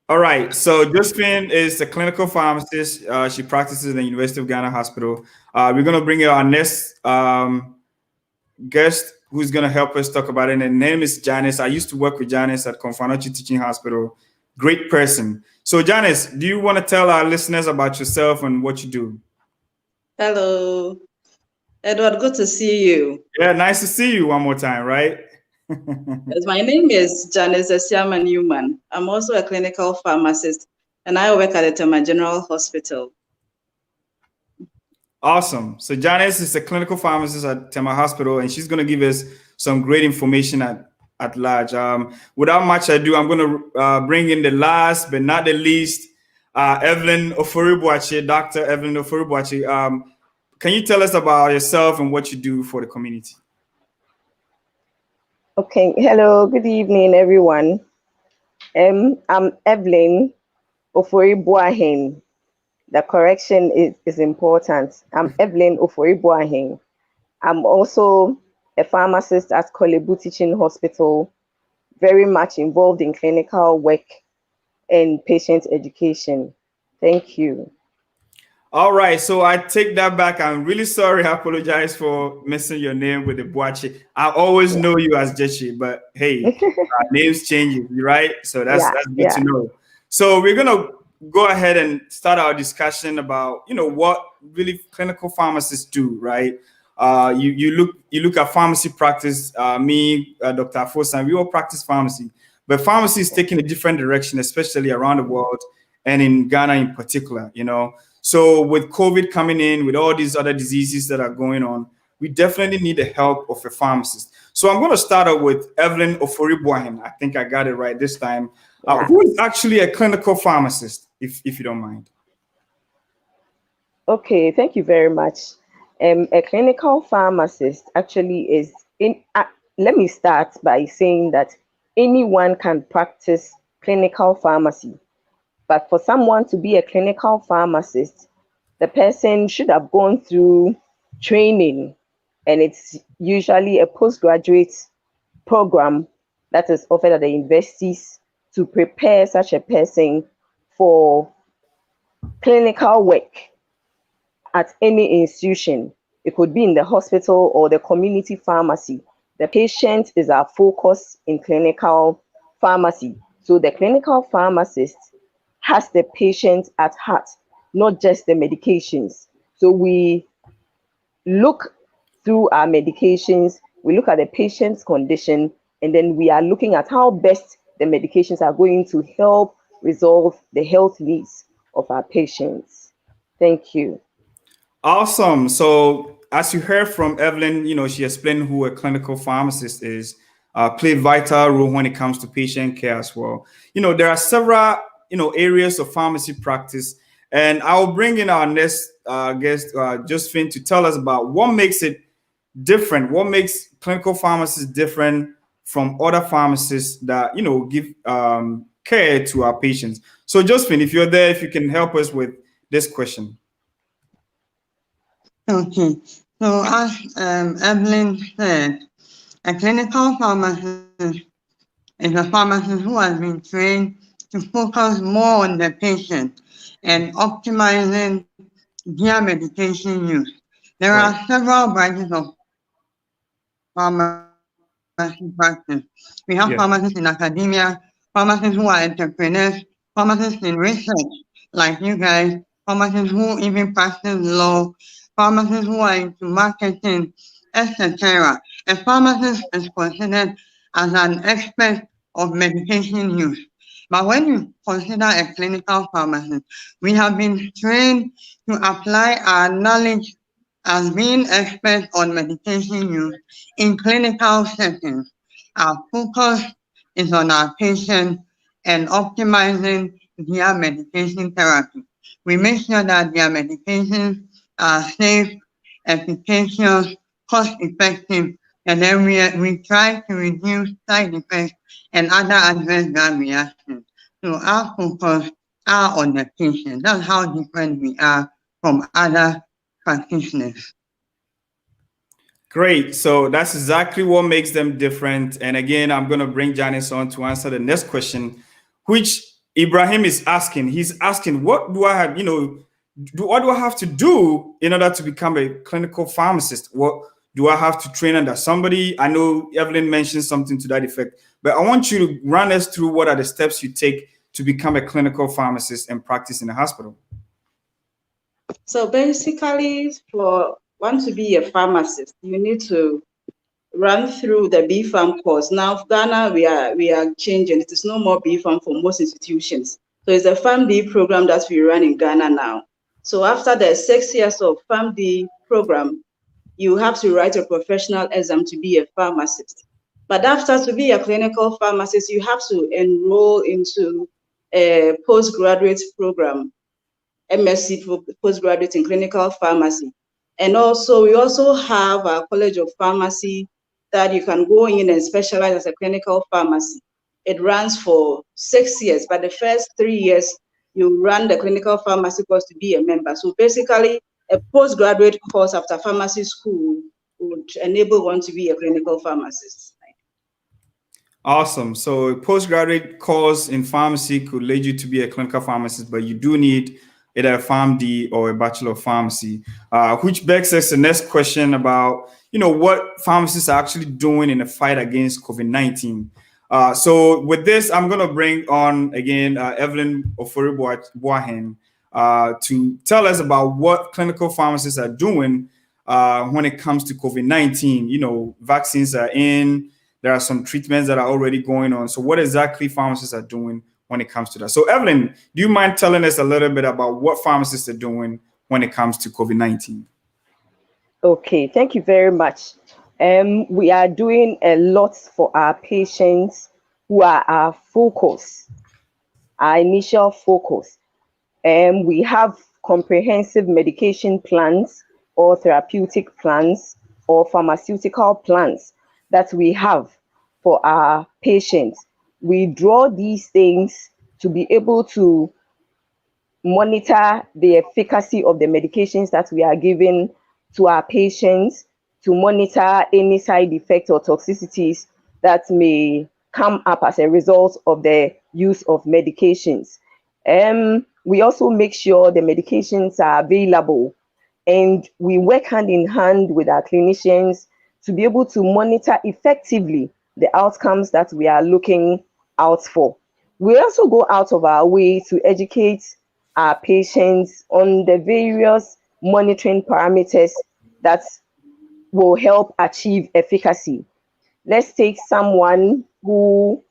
All right. So Josephine is a clinical pharmacist. She practices in the University of Ghana Hospital. We're going to bring you our next guest who's going to help us talk about it. And her name is Janice. I used to work with Janice at Confanochi Teaching Hospital. Great person. So Janice, do you want to tell our listeners about yourself and what you do? Hello, Edward. Good to see you. Yeah, nice to see you one more time, right? Yes, my name is Janice Esiama Newman. I'm also a clinical pharmacist, and I work at the Tema General Hospital. Awesome. So Janice is a clinical pharmacist at Tema Hospital, and she's going to give us some great information at large. Without much ado, I'm going to bring in the last but not the least, Evelyn Oforibuachi, Dr. Evelyn Oforibuachi. Can you tell us about yourself and what you do for the community? Okay, hello, good evening, everyone. I'm Evelyn Oforibuahin. The correction is important. I'm Evelyn Oforibuahin. I'm also a pharmacist at Kolebu Teaching Hospital, very much involved in clinical work and patient education. Thank you. All right, so I take that back. I'm really sorry. I apologize for missing your name with the Boachi. I always know you as Jechi, but hey, names change, right? So that's good to know. So we're gonna go ahead and start our discussion about what really clinical pharmacists do, right? You look at pharmacy practice. Me, Dr. Afosan, we all practice pharmacy, but pharmacy is taking a different direction, especially around the world and in Ghana in particular. So with COVID coming in, with all these other diseases that are going on, we definitely need the help of a pharmacist. So I'm going to start out with Evelyn Oforibuahin. I think I got it right this time. Who is actually a clinical pharmacist, if you don't mind? Okay, thank you very much. A clinical pharmacist actually is let me start by saying that anyone can practice clinical pharmacy. But for someone to be a clinical pharmacist, the person should have gone through training, and it's usually a postgraduate program that is offered at the universities to prepare such a person for clinical work. at any institution. It could be in the hospital or the community pharmacy. The patient is our focus in clinical pharmacy. So the clinical pharmacist has the patient at heart, not just the medications. So we look through our medications, we look at the patient's condition, and then we are looking at how best the medications are going to help resolve the health needs of our patients. Thank you. Awesome. So as you heard from Evelyn, she explained who a clinical pharmacist is, play a vital role when it comes to patient care as well. There are several, areas of pharmacy practice, and I'll bring in our next guest, Josephine, to tell us about what makes it different, what makes clinical pharmacists different from other pharmacists that, give care to our patients. So Josephine, if you're there, if you can help us with this question. Okay, so as Evelyn said, a clinical pharmacist is a pharmacist who has been trained to focus more on the patient and optimizing their medication use. There are several branches of pharmacy practice. We have pharmacists in academia, pharmacists who are entrepreneurs, pharmacists in research, like you guys, pharmacists who even practice law, pharmacists who are into marketing, etc. A pharmacist is considered as an expert of medication use. But when you consider a clinical pharmacist, we have been trained to apply our knowledge as being experts on medication use in clinical settings. Our focus is on our patients and optimizing their medication therapy. We make sure that their medications are safe, efficacious, cost-effective, and then we try to reduce side effects and other adverse drug reactions. So our focus are on the patient. That's how different we are from other practitioners. Great. So that's exactly what makes them different. And again, I'm going to bring Janice on to answer the next question, which Ibrahim is asking. He's asking, what do I have, what do I have to do in order to become a clinical pharmacist? What do I have to train under somebody? I know Evelyn mentioned something to that effect, but I want you to run us through what are the steps you take to become a clinical pharmacist and practice in a hospital. So basically, for one to be a pharmacist, you need to run through the BPharm course. Now, Ghana, we are changing. It is no more BPharm for most institutions. So it's a PharmD program that we run in Ghana now. So after the 6 years of PharmD program, you have to write a professional exam to be a pharmacist. But after, to be a clinical pharmacist, you have to enroll into a postgraduate program, MSc for postgraduate in clinical pharmacy. And also, we also have a College of Pharmacy that you can go in and specialize as a clinical pharmacy. It runs for 6 years, but the first 3 years, you run the clinical pharmacy course to be a member. So basically, a postgraduate course after pharmacy school would enable one to be a clinical pharmacist. Awesome. So a postgraduate course in pharmacy could lead you to be a clinical pharmacist, but you do need either a PharmD or a Bachelor of Pharmacy, which begs us the next question about, what pharmacists are actually doing in the fight against COVID-19. So with this, I'm going to bring on again Evelyn Ofori-Boahen to tell us about what clinical pharmacists are doing when it comes to COVID-19. Vaccines are in, there are some treatments that are already going on. So what exactly pharmacists are doing when it comes to that? So Evelyn, do you mind telling us a little bit about what pharmacists are doing when it comes to COVID-19? Okay, thank you very much. We are doing a lot for our patients who are our focus, our initial focus. We have comprehensive medication plans or therapeutic plans or pharmaceutical plans that we have for our patients. We draw these things to be able to monitor the efficacy of the medications that we are giving to our patients, to monitor any side effects or toxicities that may come up as a result of the use of medications. We also make sure the medications are available and we work hand in hand with our clinicians to be able to monitor effectively the outcomes that we are looking out for. We also go out of our way to educate our patients on the various monitoring parameters that will help achieve efficacy. Let's take someone who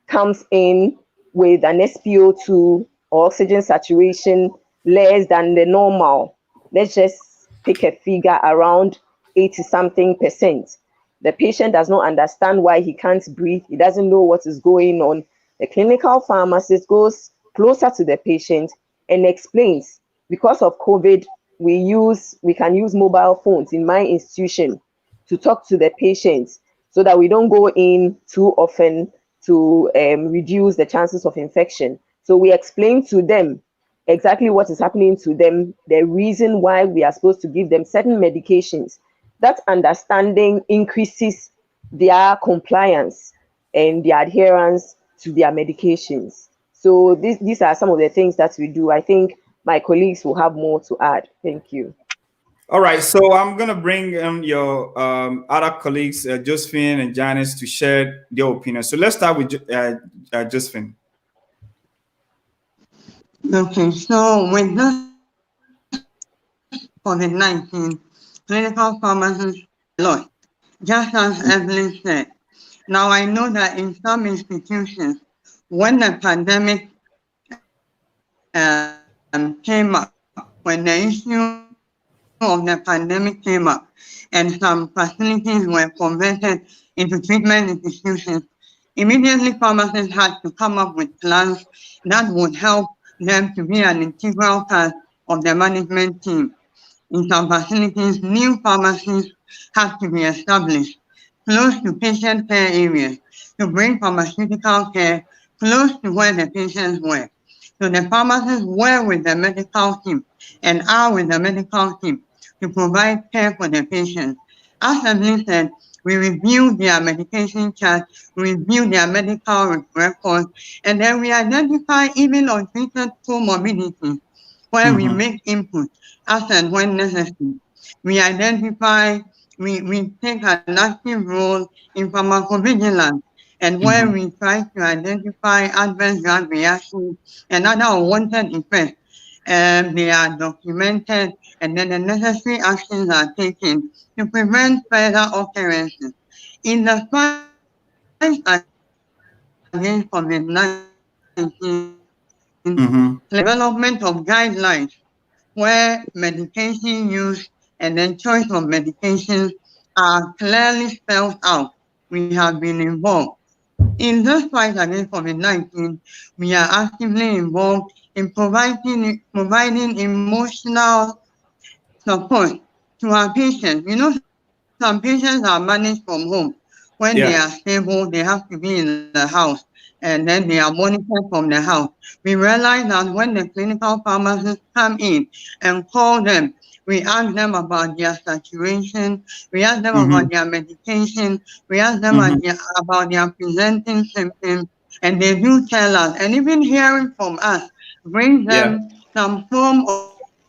comes in with an SpO2 or oxygen saturation less than the normal. Let's just pick a figure around 80 something percent. The patient does not understand why he can't breathe. He doesn't know what is going on. The clinical pharmacist goes closer to the patient and explains, because of COVID, we can use mobile phones in my institution to talk to the patients so that we don't go in too often to reduce the chances of infection. So we explain to them exactly what is happening to them, the reason why we are supposed to give them certain medications. That understanding increases their compliance and their adherence to their medications. So these are some of the things that we do. I think my colleagues will have more to add. Thank you. All right, so I'm gonna bring your other colleagues, Josephine and Janice, to share their opinion. So let's start with Josephine. Okay, so with this COVID-19, clinical pharmacists a lot, just as Evelyn said. Now I know that in some institutions, when the pandemic came up, when the issue of the pandemic came up, and some facilities were converted into treatment institutions, immediately pharmacists had to come up with plans that would help them to be an integral part of the management team. In some facilities, new pharmacies have to be established close to patient care areas to bring pharmaceutical care close to where the patients were. So the pharmacists were with the medical team and are with the medical team to provide care for the patients. As Emily said, we review their medication chart, we review their medical records, and then we identify even untreated comorbidities where we make input as and when necessary. We identify, we take an active role in pharmacovigilance, and where we try to identify adverse drug reactions and other unwanted effects. They are documented, and then the necessary actions are taken to prevent further occurrences. In the fight against COVID-19, development of guidelines where medication use and then choice of medications are clearly spelled out. We have been involved. In this fight against COVID-19, we are actively involved in providing emotional support to our patients. You know, some patients are managed from home. When they are stable, they have to be in the house, and then they are monitored from the house. We realize that when the clinical pharmacists come in and call them, we ask them about their saturation, we ask them about their medication, we ask them about their presenting symptoms, and they do tell us. And even hearing from us brings them some form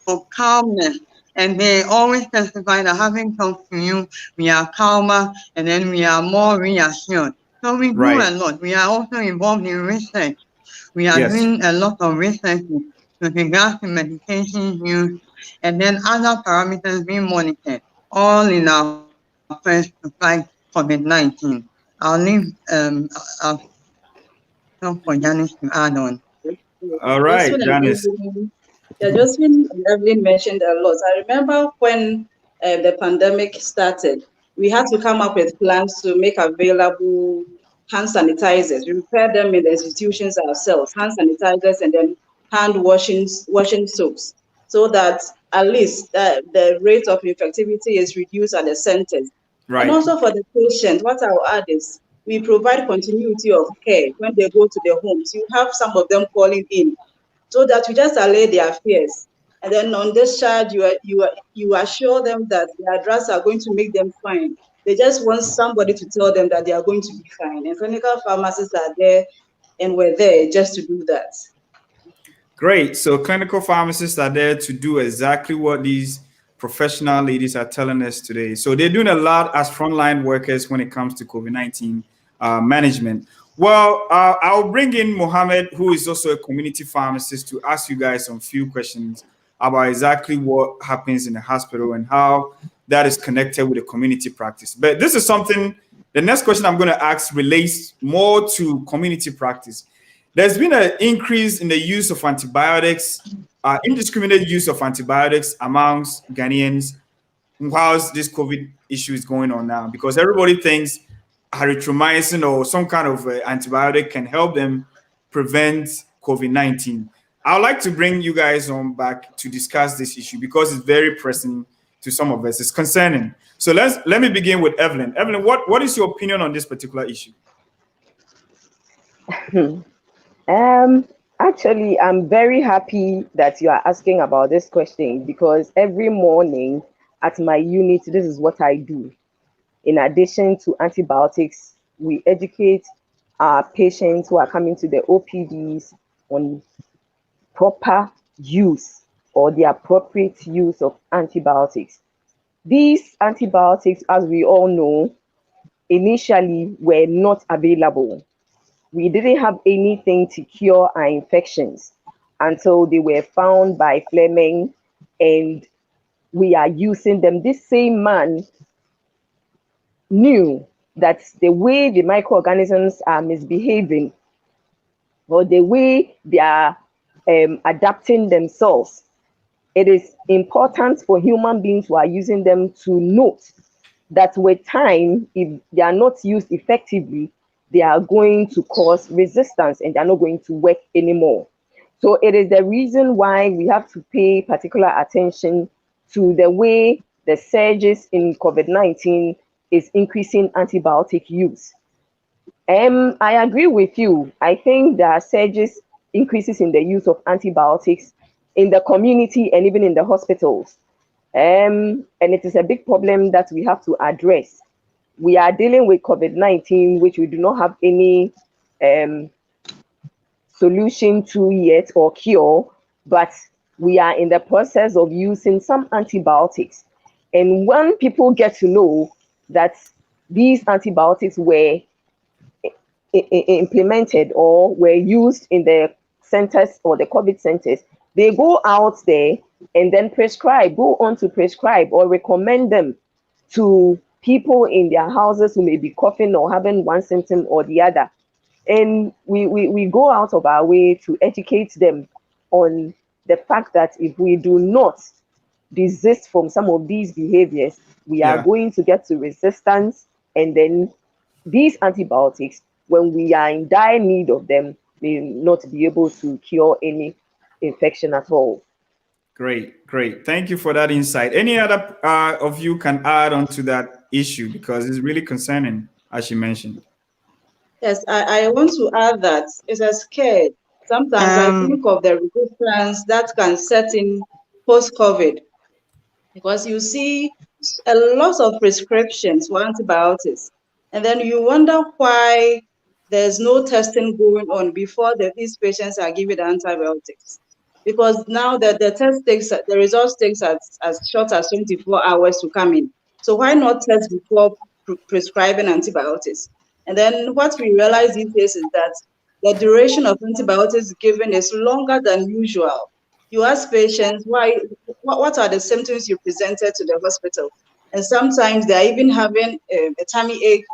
of calmness. And they always testify that having talked to you, we are calmer and then we are more reassured. So we do a lot. We are also involved in research. We are doing a lot of research with regards to medication use and then other parameters being monitored, all in our quest to fight COVID-19. I'll leave for Janice to add on. All right, Janice. Josephine and Evelyn mentioned a lot. I remember when the pandemic started, we had to come up with plans to make available hand sanitizers. We prepared them in the institutions ourselves, hand sanitizers and then hand washing soaps, so that at least the rate of infectivity is reduced at the centers. And also for the patient, what I'll add is we provide continuity of care when they go to their homes. You have some of them calling in, so that you just allay their fears. And then on discharge, you assure them that their drugs are going to make them fine. They just want somebody to tell them that they are going to be fine. And clinical pharmacists are there, and we're there just to do that. Great. So clinical pharmacists are there to do exactly what these professional ladies are telling us today. So they're doing a lot as frontline workers when it comes to COVID-19 management. Well, I'll bring in Mohammed, who is also a community pharmacist, to ask you guys some few questions about exactly what happens in the hospital and how that is connected with the community practice. But this is something, the next question I'm going to ask relates more to community practice. There's been an increase in the use of antibiotics, indiscriminate use of antibiotics amongst Ghanaians whilst this COVID issue is going on now, because everybody thinks erythromycin or some kind of antibiotic can help them prevent COVID-19. I would like to bring you guys on back to discuss this issue because it's very pressing to some of us. It's concerning. So let me begin with Evelyn. Evelyn, what is your opinion on this particular issue? Actually, I'm very happy that you are asking about this question because every morning at my unit, this is what I do. In addition to antibiotics, we educate our patients who are coming to the OPDs on proper use or the appropriate use of antibiotics. These antibiotics, as we all know, initially were not available. We didn't have anything to cure our infections until they were found by Fleming, and we are using them. This same man knew that the way the microorganisms are misbehaving or the way they are adapting themselves, it is important for human beings who are using them to note that with time, if they are not used effectively, they are going to cause resistance and they're not going to work anymore. So it is the reason why we have to pay particular attention to the way the surges in COVID-19 is increasing antibiotic use. I agree with you. I think there are surges, increases in the use of antibiotics in the community and even in the hospitals. And it is a big problem that we have to address. We are dealing with COVID-19, which we do not have any solution to yet or cure, but we are in the process of using some antibiotics. And when people get to know that these antibiotics were implemented or were used in the centers or the COVID centers, they go out there and then go on to prescribe or recommend them to people in their houses who may be coughing or having one symptom or the other. And we go out of our way to educate them on the fact that if we do not desist from some of these behaviors, we are going to get to resistance, and then these antibiotics, when we are in dire need of them, may not be able to cure any infection at all. Great. Thank you for that insight. Any other of you can add on to that issue because it's really concerning, as you mentioned. Yes, I want to add that it's a scare. Sometimes I think of the resistance that can set in post-COVID, because you see a lot of prescriptions for antibiotics, and then you wonder why there's no testing going on before these patients are given the antibiotics. Because now the results takes as short as 24 hours to come in. So why not test before prescribing antibiotics? And then what we realize these days is that the duration of antibiotics given is longer than usual. You ask patients, what are the symptoms you presented to the hospital? And sometimes they're even having a tummy ache,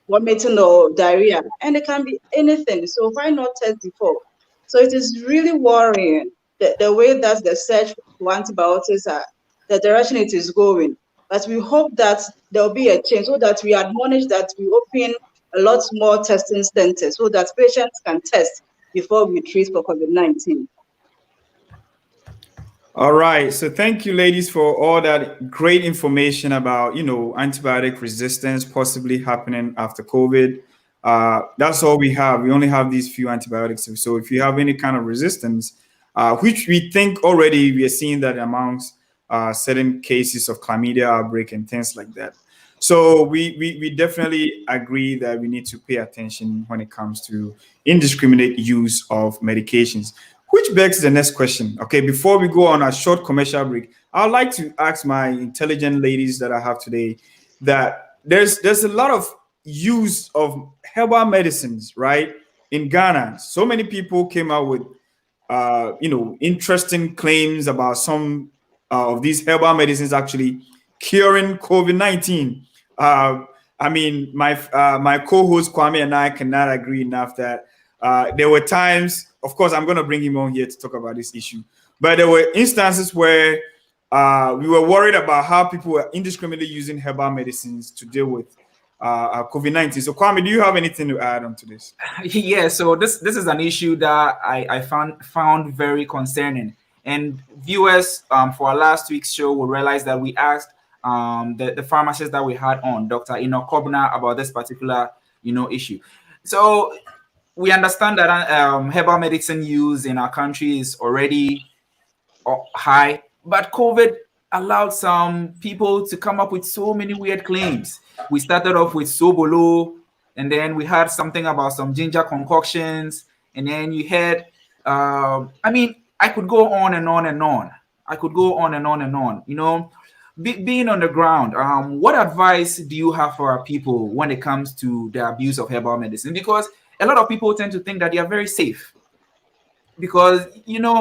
vomiting or diarrhea, and it can be anything. So why not test before? So it is really worrying the way that the search for antibiotics the direction it is going. But we hope that there will be a change so that we admonish that we open a lot more testing centers so that patients can test before we treat for COVID-19. All right. So thank you, ladies, for all that great information about, antibiotic resistance possibly happening after COVID. That's all we have. We only have these few antibiotics. So if you have any kind of resistance, which we think already we are seeing that amongst certain cases of chlamydia outbreak and things like that. So we definitely agree that we need to pay attention when it comes to indiscriminate use of medications. which begs the next question. Okay, before we go on a short commercial break, I'd like to ask my intelligent ladies that I have today that there's a lot of use of herbal medicines, right? In Ghana, so many people came out with interesting claims about some of these herbal medicines actually curing COVID-19. I mean, my co-host Kwame and I cannot agree enough that there were times, of course, I'm going to bring him on here to talk about this issue, but there were instances where we were worried about how people were indiscriminately using herbal medicines to deal with COVID-19. So, Kwame, do you have anything to add on to this? Yeah, so this is an issue that I found very concerning. And viewers, for our last week's show will realize that we asked the pharmacist that we had on, Dr. Enoch Kobna, about this particular issue. So we understand that herbal medicine use in our country is already high, but COVID allowed some people to come up with so many weird claims. We started off with Sobolo, and then we had something about some ginger concoctions, and then you had, I mean, I could go on and on and on. I could go on and on and on. Being on the ground, what advice do you have for our people when it comes to the abuse of herbal medicine? Because a lot of people tend to think that they are very safe, because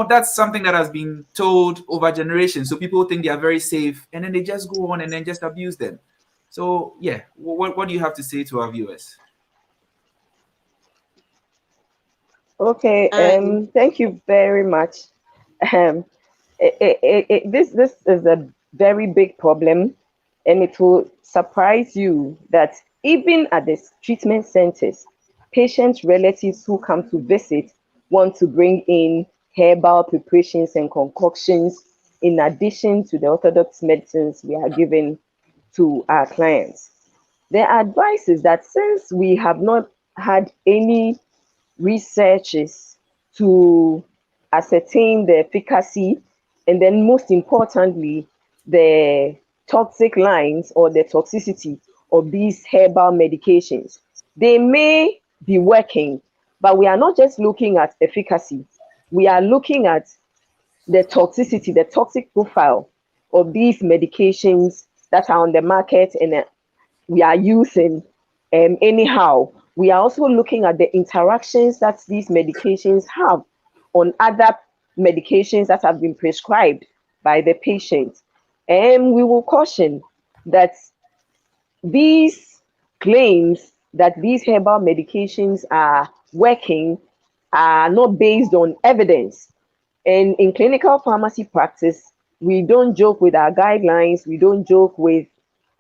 that's something that has been told over generations. So people think they are very safe, and then they just go on and then just abuse them. So yeah, what do you have to say to our viewers? Okay, thank you very much. This is a very big problem, and it will surprise you that even at the treatment centers, patients' relatives who come to visit want to bring in herbal preparations and concoctions in addition to the orthodox medicines we are giving to our clients. The advice is that since we have not had any researches to ascertain the efficacy, and then most importantly, the toxic lines or the toxicity of these herbal medications, they may be working, but we are not just looking at efficacy. We are looking at the toxicity, the toxic profile of these medications that are on the market and we are using anyhow. We are also looking at the interactions that these medications have on other medications that have been prescribed by the patient. And we will caution that these claims that these herbal medications are working are not based on evidence. And in clinical pharmacy practice, we don't joke with our guidelines, we don't joke with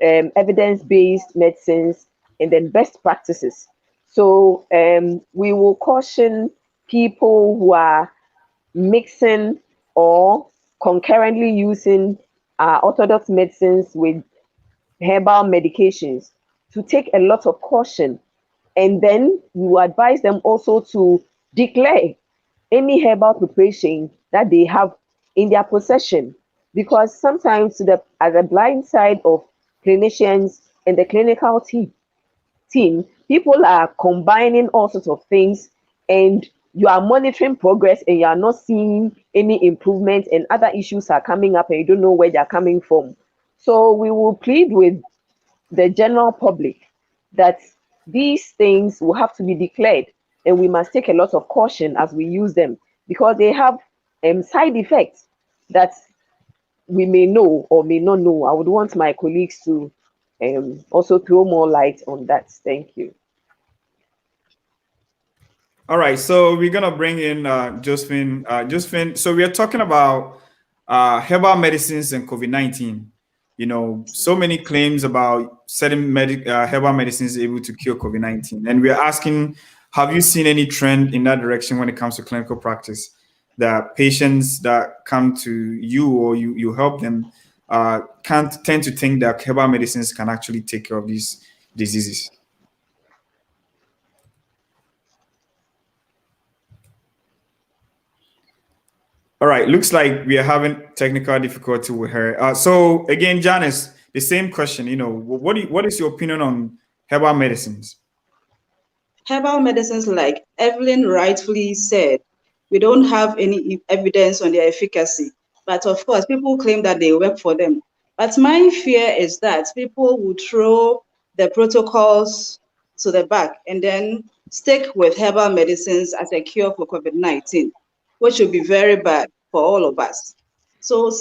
evidence-based medicines and then best practices. So we will caution people who are mixing or concurrently using orthodox medicines with herbal medications to take a lot of caution. And then we will advise them also to declare any herbal preparation that they have in their possession, because sometimes as a blind side of clinicians and the clinical team, people are combining all sorts of things, and you are monitoring progress and you are not seeing any improvement, and other issues are coming up and you don't know where they're coming from. So we will plead with the general public that these things will have to be declared, and we must take a lot of caution as we use them, because they have side effects that we may know or may not know. I would want my colleagues to also throw more light on that. Thank you. All right, so we're gonna bring in Josephine. Josephine, so we are talking about herbal medicines and COVID-19. So many claims about certain herbal medicines able to cure COVID-19, and we are asking, have you seen any trend in that direction when it comes to clinical practice? That patients that come to you or you help them can't tend to think that herbal medicines can actually take care of these diseases. All right, looks like we are having technical difficulty with her. So again, Janice, the same question. What is your opinion on herbal medicines? Herbal medicines, like Evelyn rightfully said, We don't have any evidence on their efficacy. But of course, people claim that they work for them. But my fear is that people will throw the protocols to the back and then stick with herbal medicines as a cure for COVID-19, which would be very bad for all of us. So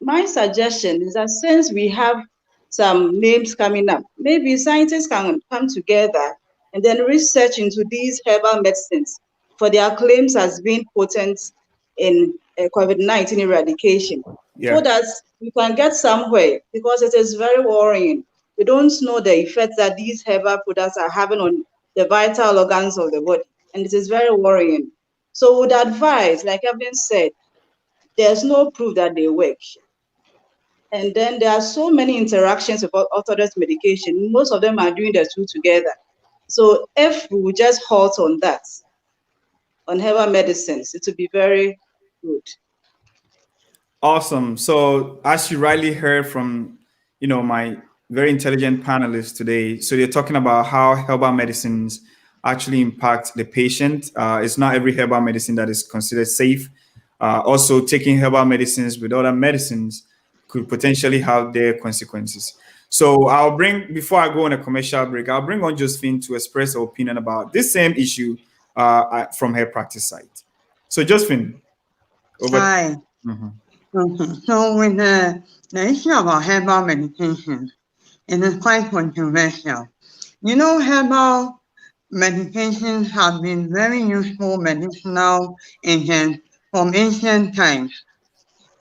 my suggestion is that since we have some names coming up, maybe scientists can come together and then research into these herbal medicines for their claims as being potent in COVID-19 eradication, so that we can get somewhere, because it is very worrying. We don't know the effects that these herbal products are having on the vital organs of the body, and it is very worrying. So would advise, like Evelyn said, there's no proof that they work. And then there are so many interactions about orthodox medication. Most of them are doing the two together. So if we would just halt on that, on herbal medicines, it would be very good. Awesome. So as you rightly heard from, my very intelligent panelists today, so they're talking about how herbal medicines actually impact the patient. It's not every herbal medicine that is considered safe. Also, taking herbal medicines with other medicines could potentially have their consequences. So before I go on a commercial break, I'll bring on Josephine to express her opinion about this same issue from her practice site. So Josephine, over. Hi. Okay. So with the issue about herbal medication, it is quite controversial. Herbal medications have been very useful medicinal agents from ancient times.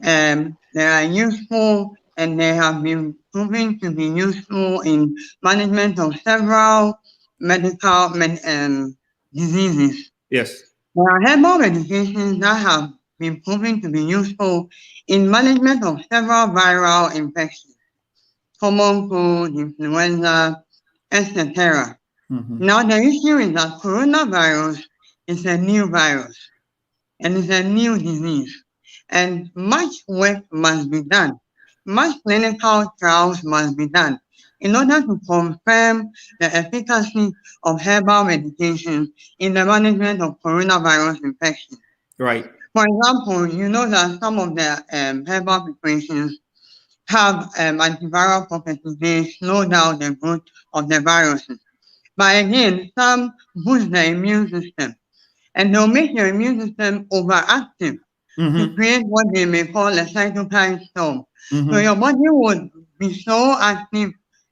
They are useful and they have been proven to be useful in management of several medical diseases. Yes. There are herbal medications that have been proven to be useful in management of several viral infections, common cold, influenza, etc. Now the issue is that coronavirus is a new virus and it's a new disease. And much work must be done. Much clinical trials must be done in order to confirm the efficacy of herbal medication in the management of coronavirus infection. Right. For example, you know that some of the herbal preparations have antiviral properties. They slow down the growth of the viruses. But again, some boost the immune system, and they'll make your immune system overactive to create what they may call a cytokine storm. So your body would be so active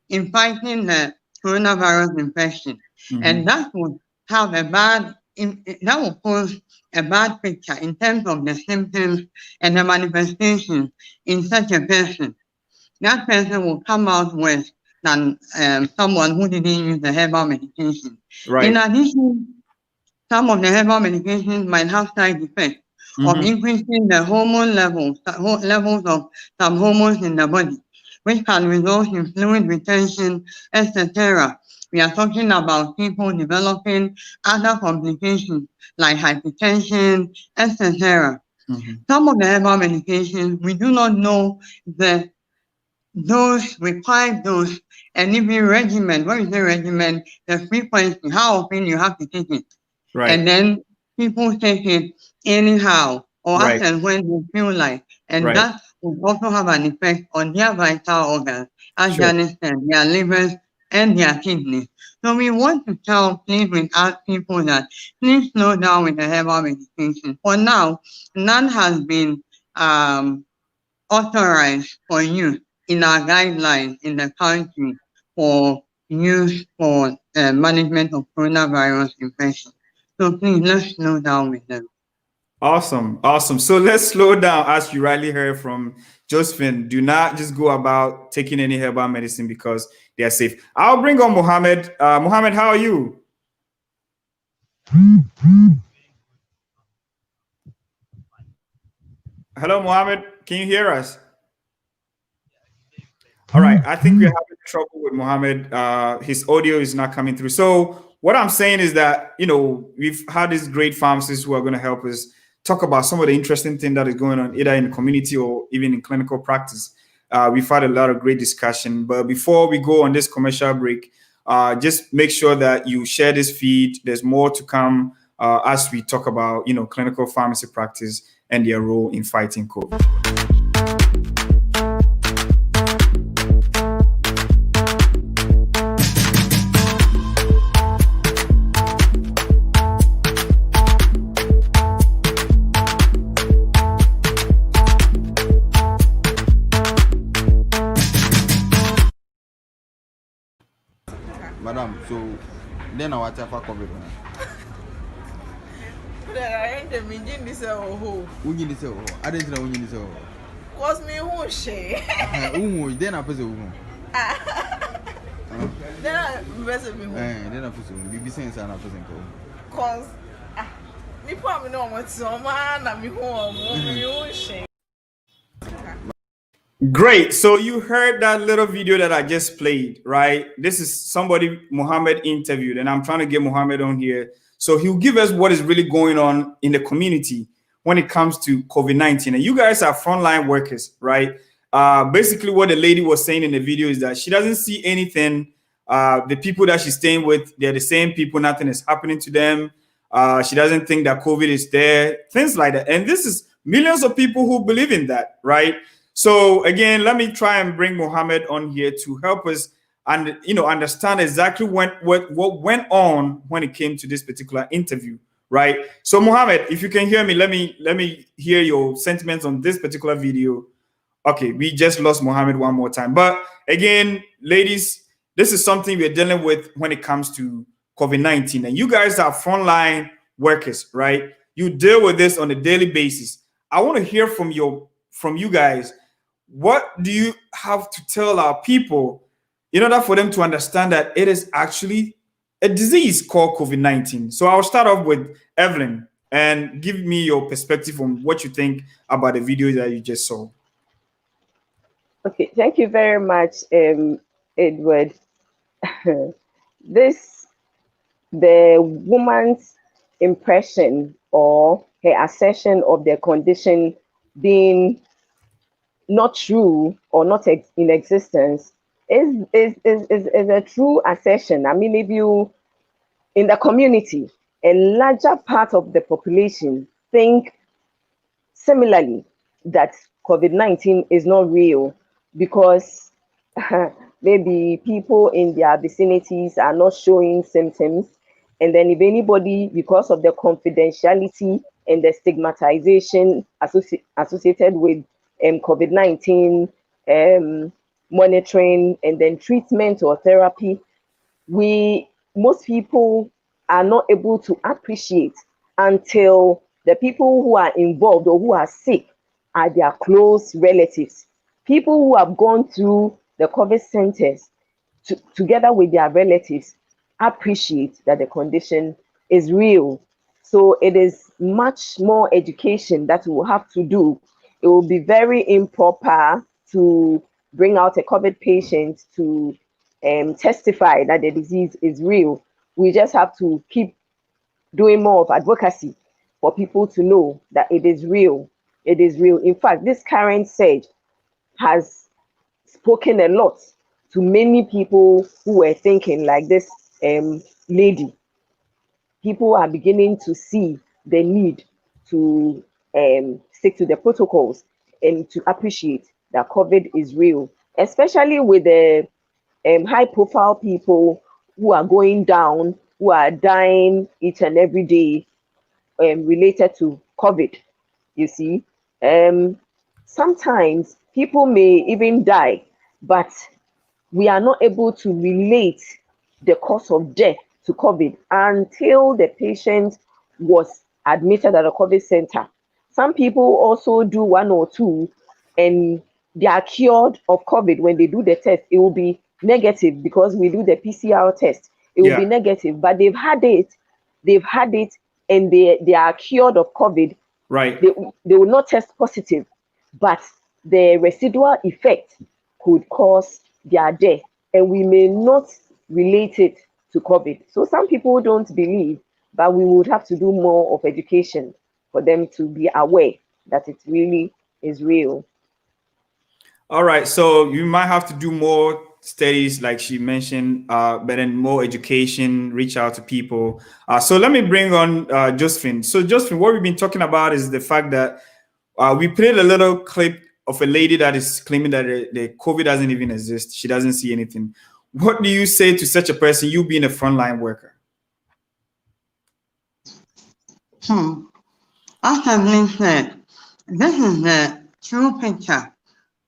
in fighting the coronavirus infection, and that would have that will pose a bad picture in terms of the symptoms and the manifestations in such a person. That person will come out worse than someone who didn't use the herbal medication. Right. In addition, some of the herbal medications might have side effects of increasing the hormone levels of some hormones in the body, which can result in fluid retention, etc. We are talking about people developing other complications like hypertension, etc. Some of the herbal medications, we do not know the required dose, and even regimen. What is the regimen? The frequency, how often you have to take it. Right. And then people take it anyhow or as and when they feel like. And that will also have an effect on their vital organs, as Janice said, their livers and their kidneys. So we want to ask people that please slow down with the herbal medication. For now, none has been authorized for use in our guidelines in the country for use for management of coronavirus infection. So please, let's slow down with them. Awesome. So let's slow down, as you rightly heard from Josephine. Do not just go about taking any herbal medicine because they are safe. I'll bring on Mohammed. Mohammed, how are you? Hello, Mohammed. Can you hear us? All right. I think we're having trouble with Mohammed. His audio is not coming through. So what I'm saying is that, we've had these great pharmacists who are going to help us talk about some of the interesting things that is going on either in the community or even in clinical practice. We've had a lot of great discussion. But before we go on this commercial break, just make sure that you share this feed. There's more to come as we talk about, clinical pharmacy practice and their role in fighting COVID. Madam, so then I watch for COVID. I didn't know. Cause me who share. Then I presume. Then I better be home. Then I presume. Be saying I'm present. Cause me probably know what's so man. I'm home. You share. Great. So you heard that little video that I just played, right? This is somebody Mohammed interviewed, and I'm trying to get Mohammed on here. So he'll give us what is really going on in the community when it comes to COVID-19. And you guys are frontline workers, right? Basically, what the lady was saying in the video is that she doesn't see anything. The people that she's staying with, they're the same people. Nothing is happening to them. She doesn't think that COVID is there, things like that. And this is millions of people who believe in that, right? So again, let me try and bring Mohammed on here to help us and understand exactly what went on when it came to this particular interview, right? So Mohammed, if you can hear me, let me hear your sentiments on this particular video. Okay, we just lost Mohammed one more time. But again, ladies, this is something we're dealing with when it comes to COVID-19. And you guys are frontline workers, right? You deal with this on a daily basis. I want to hear from you guys. What do you have to tell our people in order for them to understand that it is actually a disease called COVID-19? So I'll start off with Evelyn and give me your perspective on what you think about the video that you just saw. Okay, thank you very much, Edward. The woman's impression or her assertion of their condition being not true or not in existence is a true assertion. I mean, if you in the community, a larger part of the population think similarly that COVID-19 is not real because maybe people in their vicinities are not showing symptoms. And then if anybody, because of the confidentiality and the stigmatization associated with COVID-19 monitoring and then treatment or therapy, most people are not able to appreciate until the people who are involved or who are sick are their close relatives. People who have gone through the COVID centers together with their relatives appreciate that the condition is real. So it is much more education that we will have to do. It will be very improper to bring out a COVID patient to testify that the disease is real. We just have to keep doing more of advocacy for people to know that it is real. It is real. In fact, this current surge has spoken a lot to many people who were thinking like this lady. People are beginning to see the need to stick to the protocols and to appreciate that COVID is real, especially with the high-profile people who are going down, who are dying each and every day related to COVID. You see, sometimes people may even die, but we are not able to relate the cause of death to COVID until the patient was admitted at a COVID center. Some people also do 1 or 2 and they are cured of COVID. When they do the test, it will be negative because we do the PCR test. It will be negative, but they've had it and they are cured of COVID. Right. They will not test positive, but the residual effect could cause their death, and we may not relate it to COVID. So some people don't believe, but we would have to do more of education for them to be aware that it really is real. All right, so you might have to do more studies, like she mentioned, but then more education, reach out to people. So let me bring on Josephine. So Josephine, what we've been talking about is the fact that we played a little clip of a lady that is claiming that the COVID doesn't even exist. She doesn't see anything. What do you say to such a person, you being a frontline worker? As Evelyn said, this is the true picture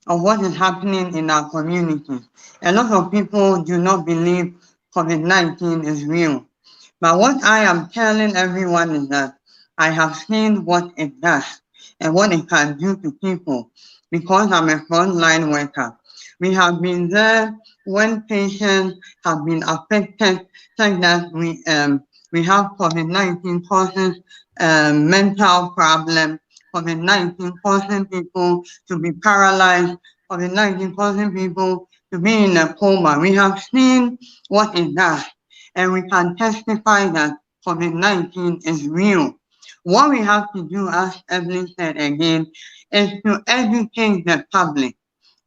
of what is happening in our community. A lot of people do not believe COVID-19 is real. But what I am telling everyone is that I have seen what it does and what it can do to people because I'm a frontline worker. We have been there when patients have been affected, such that we have COVID-19 causes mental problems, COVID-19 causing people to be paralyzed, COVID-19 causing people to be in a coma. We have seen what it does, and we can testify that COVID-19 is real. What we have to do, as Evelyn said again, is to educate the public.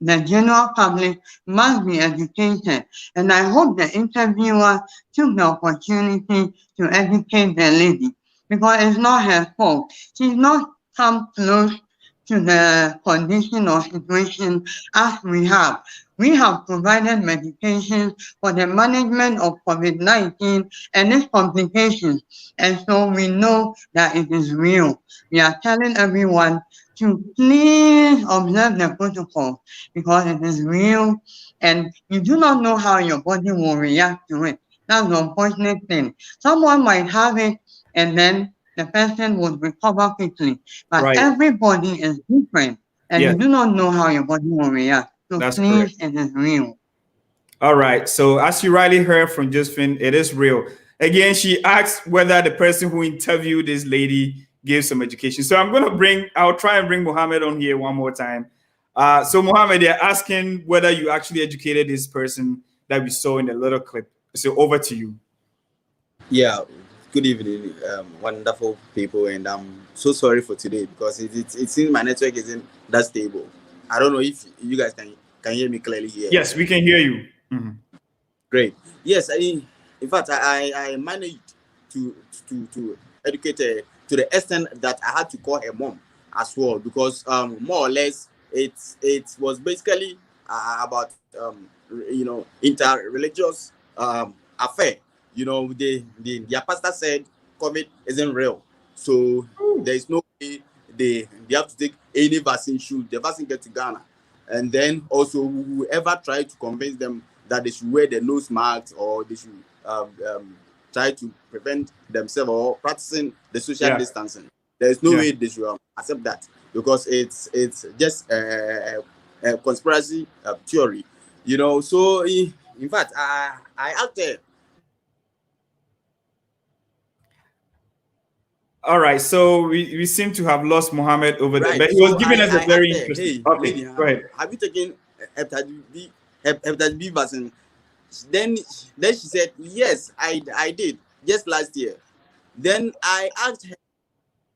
The general public must be educated, and I hope the interviewer took the opportunity to educate the lady, because it's not her fault. She's not come close to the condition or situation as we have. We have provided medication for the management of COVID-19 and its complications, and so we know that it is real. We are telling everyone to please observe the protocol because it is real, and you do not know how your body will react to it. That's the unfortunate thing. Someone might have it and then the person would recover quickly, but everybody is different, and you do not know how your body will react. So please, it is real. All right. So as you rightly heard from Josephine, it is real. Again, she asked whether the person who interviewed this lady gave some education. So I'll try and bring Mohammed on here one more time. So Mohammed, they're asking whether you actually educated this person that we saw in the little clip. So over to you. Yeah. Good evening, wonderful people, and I'm so sorry for today because it seems my network isn't that stable. I don't know if you guys can hear me clearly here. Yes, we can hear you. Mm-hmm. Great. Yes, in fact, I managed to educate her to the extent that I had to call her mom as well, because more or less it was basically about inter-religious affair. Their pastor said COVID isn't real, so there is no way they have to take any vaccine should the vaccine get to Ghana. And then also whoever tried to convince them that they should wear the nose masks or they should try to prevent themselves or practicing the social distancing, there is no way they should accept that, because it's just a conspiracy theory, So in fact, I asked her. All right, so we seem to have lost Mohammed over there, but he was giving us a very interesting. Okay, lady, go ahead. Have you taken hepatitis B vaccine? Then she said, yes, I did just last year. Then I asked her.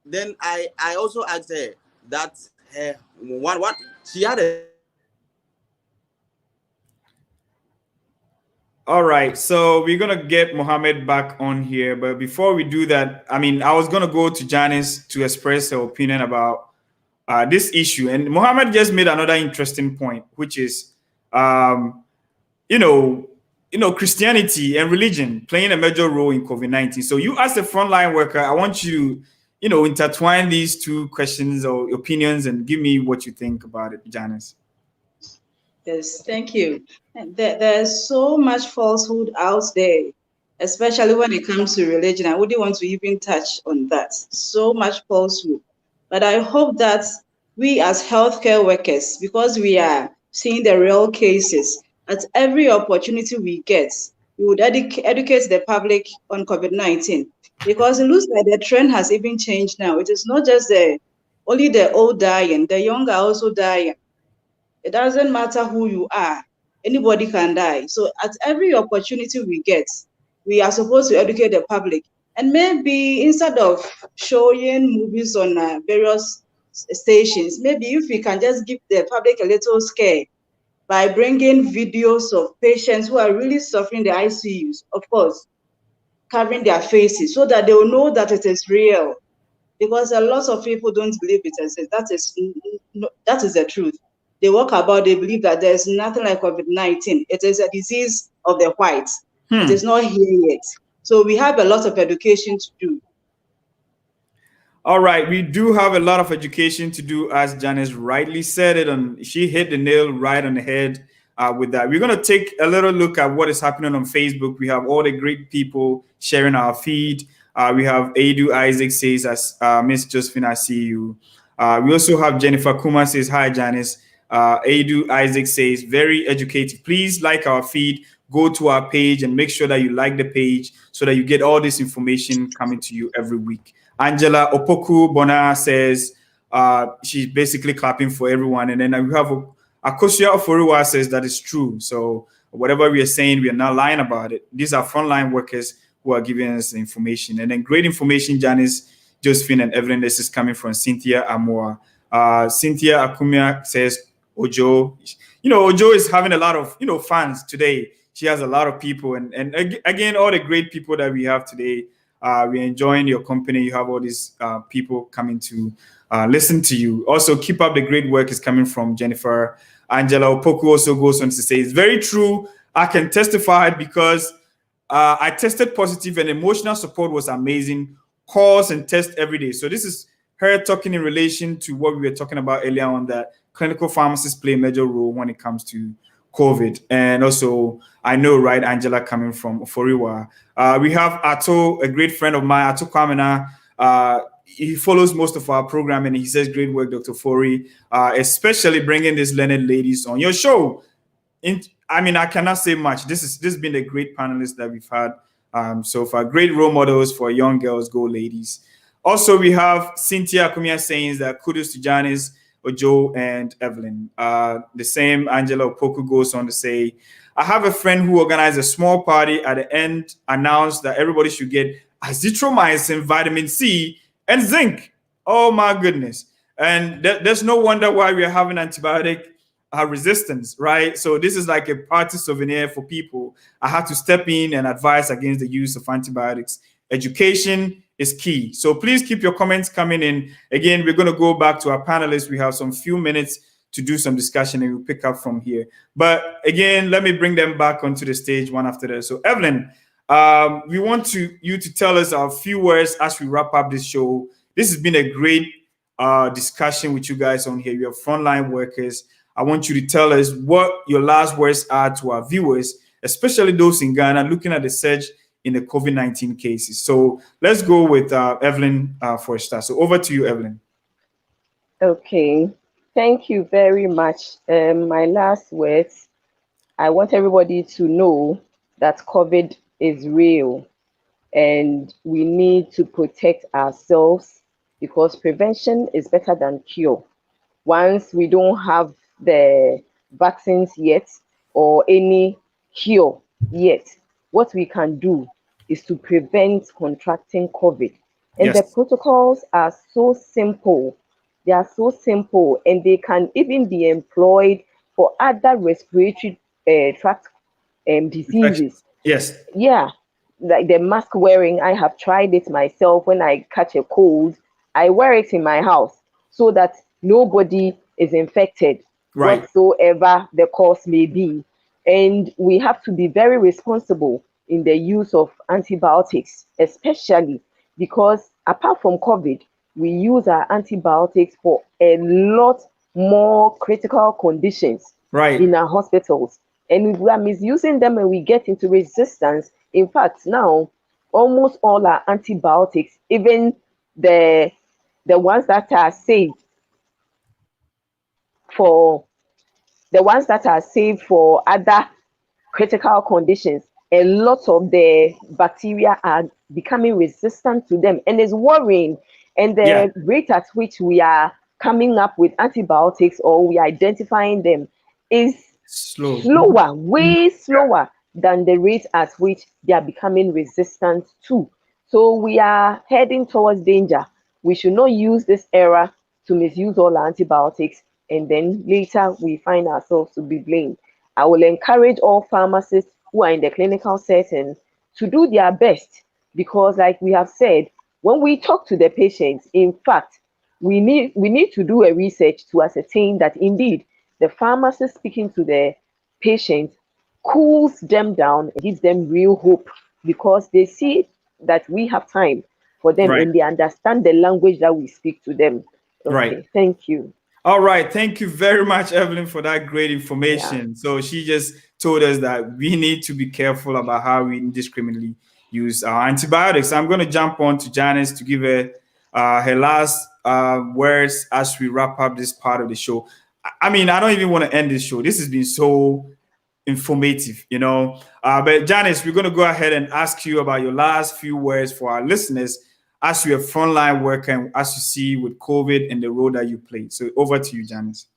Then I also asked her that what she had a. All right, so we're gonna get Mohammed back on here, but before we do that, I was gonna go to Janice to express her opinion about this issue, and Mohammed just made another interesting point, which is, Christianity and religion playing a major role in COVID-19. So you, as a frontline worker, I want you, intertwine these two questions or opinions and give me what you think about it, Janice. Yes, thank you. There's so much falsehood out there, especially when it comes to religion. I wouldn't want to even touch on that. So much falsehood. But I hope that we as healthcare workers, because we are seeing the real cases, at every opportunity we get, we would educate the public on COVID-19, because it looks like the trend has even changed now. It is not just only the old dying, the young are also dying. It doesn't matter who you are. Anybody can die. So at every opportunity we get, we are supposed to educate the public. And maybe instead of showing movies on various stations, maybe if we can just give the public a little scare by bringing videos of patients who are really suffering the ICUs, of course, covering their faces so that they will know that it is real. Because a lot of people don't believe it as that is the truth. They walk about, they believe that there's nothing like COVID-19. It is a disease of the whites. It is not here yet. So we have a lot of education to do. All right, we do have a lot of education to do, as Janice rightly said it, and she hit the nail right on the head with that. We're going to take a little look at what is happening on Facebook. We have all the great people sharing our feed. We have Adu Isaac says, as Miss Josephine, I see you. We also have Jennifer Kuma says, hi, Janice. Adu Isaac says, very educative. Please like our feed. Go to our page and make sure that you like the page so that you get all this information coming to you every week. Angela Opoku Bona says she's basically clapping for everyone. And then we have Akosia Oforiwa says that is true. So whatever we are saying, we are not lying about it. These are frontline workers who are giving us the information. And then great information, Janice, Josephine, and Evelyn. This is coming from Cynthia Amoa. Cynthia Akumia says, Ojo. Ojo is having a lot of, fans today. She has a lot of people. And again, all the great people that we have today, we're enjoying your company. You have all these people coming to listen to you. Also, keep up the great work is coming from Jennifer. Angela Opoku also goes on to say, it's very true. I can testify because I tested positive and emotional support was amazing. Calls and tests every day. So this is her talking in relation to what we were talking about earlier on, that clinical pharmacists play a major role when it comes to COVID. And also, I know, right, Angela coming from Oforiwa. We have Ato, a great friend of mine, Ato Kwamena. He follows most of our program and he says, great work, Dr. Fori, especially bringing these learned ladies on your show. I cannot say much. This has been a great panelist that we've had so far. Great role models for young girls, go ladies. Also, we have Cynthia Akumia saying that kudos to Janice, Ojo, and Evelyn. The same Angela Opoku goes on to say, I have a friend who organized a small party at the end, announced that everybody should get azithromycin, vitamin C, and zinc. Oh my goodness. And there's no wonder why we are having antibiotic resistance, right? So this is like a party souvenir for people. I had to step in and advise against the use of antibiotics. Education is key. So please keep your comments coming in. Again, we're going to go back to our panelists. We have some few minutes to do some discussion and we'll pick up from here. But again, let me bring them back onto the stage one after the. So Evelyn, we want you to tell us a few words as we wrap up this show. This has been a great discussion with you guys on here. You're frontline workers. I want you to tell us what your last words are to our viewers, especially those in Ghana looking at the surge in the COVID-19 cases. So let's go with Evelyn for a start. So over to you, Evelyn. Okay, thank you very much. My last words, I want everybody to know that COVID is real and we need to protect ourselves because prevention is better than cure. Once we don't have the vaccines yet or any cure yet, what we can do is to prevent contracting COVID. And the protocols are so simple. They are so simple and they can even be employed for other respiratory tract diseases. Yes. Yeah, like the mask wearing, I have tried it myself. When I catch a cold, I wear it in my house so that nobody is infected, right, whatsoever the cause may be. And we have to be very responsible in the use of antibiotics, especially because apart from COVID, we use our antibiotics for a lot more critical conditions in our hospitals. And we are misusing them and we get into resistance. In fact, now, almost all our antibiotics, even the ones that are saved for other critical conditions, a lot of the bacteria are becoming resistant to them, and it's worrying. And the rate at which we are coming up with antibiotics or we are identifying them is slower, way slower than the rate at which they are becoming resistant to. So we are heading towards danger. We should not use this era to misuse all antibiotics, and then later we find ourselves to be blamed. I will encourage all pharmacists who are in the clinical setting to do their best, because like we have said, when we talk to the patients, in fact, we need to do a research to ascertain that indeed the pharmacist speaking to the patient cools them down and gives them real hope, because they see that we have time for them Right. and they understand the language that we speak to them. Okay, Right. thank you. All right. Thank you very much, Evelyn, for that great Yeah. information. So she just told us that we need to be careful about how we indiscriminately use our antibiotics. I'm going to jump on to Janice to give her last words as we wrap up this part of the show. I mean, I don't even want to end this show. This has been so informative, you know. But Janice, we're going to go ahead and ask you about your last few words for our listeners as you're a frontline worker and as you see with COVID and the role that you play. So over to you, Janice.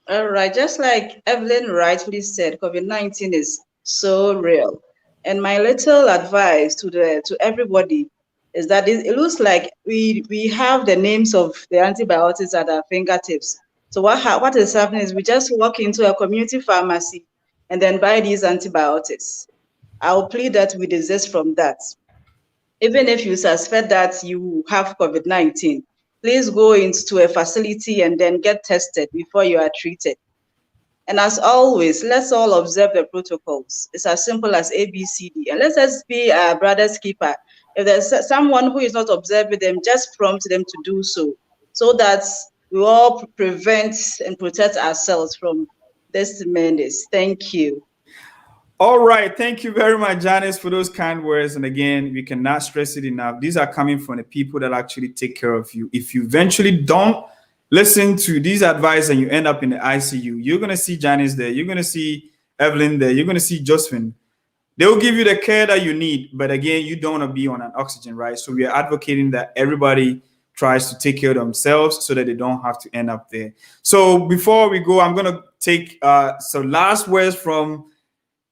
All right, just like Evelyn rightfully said, COVID-19 is so real. And my little advice to everybody is that it looks like we have the names of the antibiotics at our fingertips. So what is happening is we just walk into a community pharmacy and then buy these antibiotics. I'll plead that we desist from that. Even if you suspect that you have COVID-19, please go into a facility and then get tested before you are treated. And as always, let's all observe the protocols. It's as simple as ABCD. And let us be our brother's keeper. If there's someone who is not observing them, just prompt them to do so that we all prevent and protect ourselves from this menace. Thank you. All right. Thank you very much, Janice, for those kind words. And again, we cannot stress it enough. These are coming from the people that actually take care of you. If you eventually don't listen to these advice and you end up in the ICU, you're going to see Janice there. You're going to see Evelyn there. You're going to see Josephine. They will give you the care that you need. But again, you don't want to be on an oxygen, right? So we are advocating that everybody tries to take care of themselves so that they don't have to end up there. So before we go, I'm going to take some last words from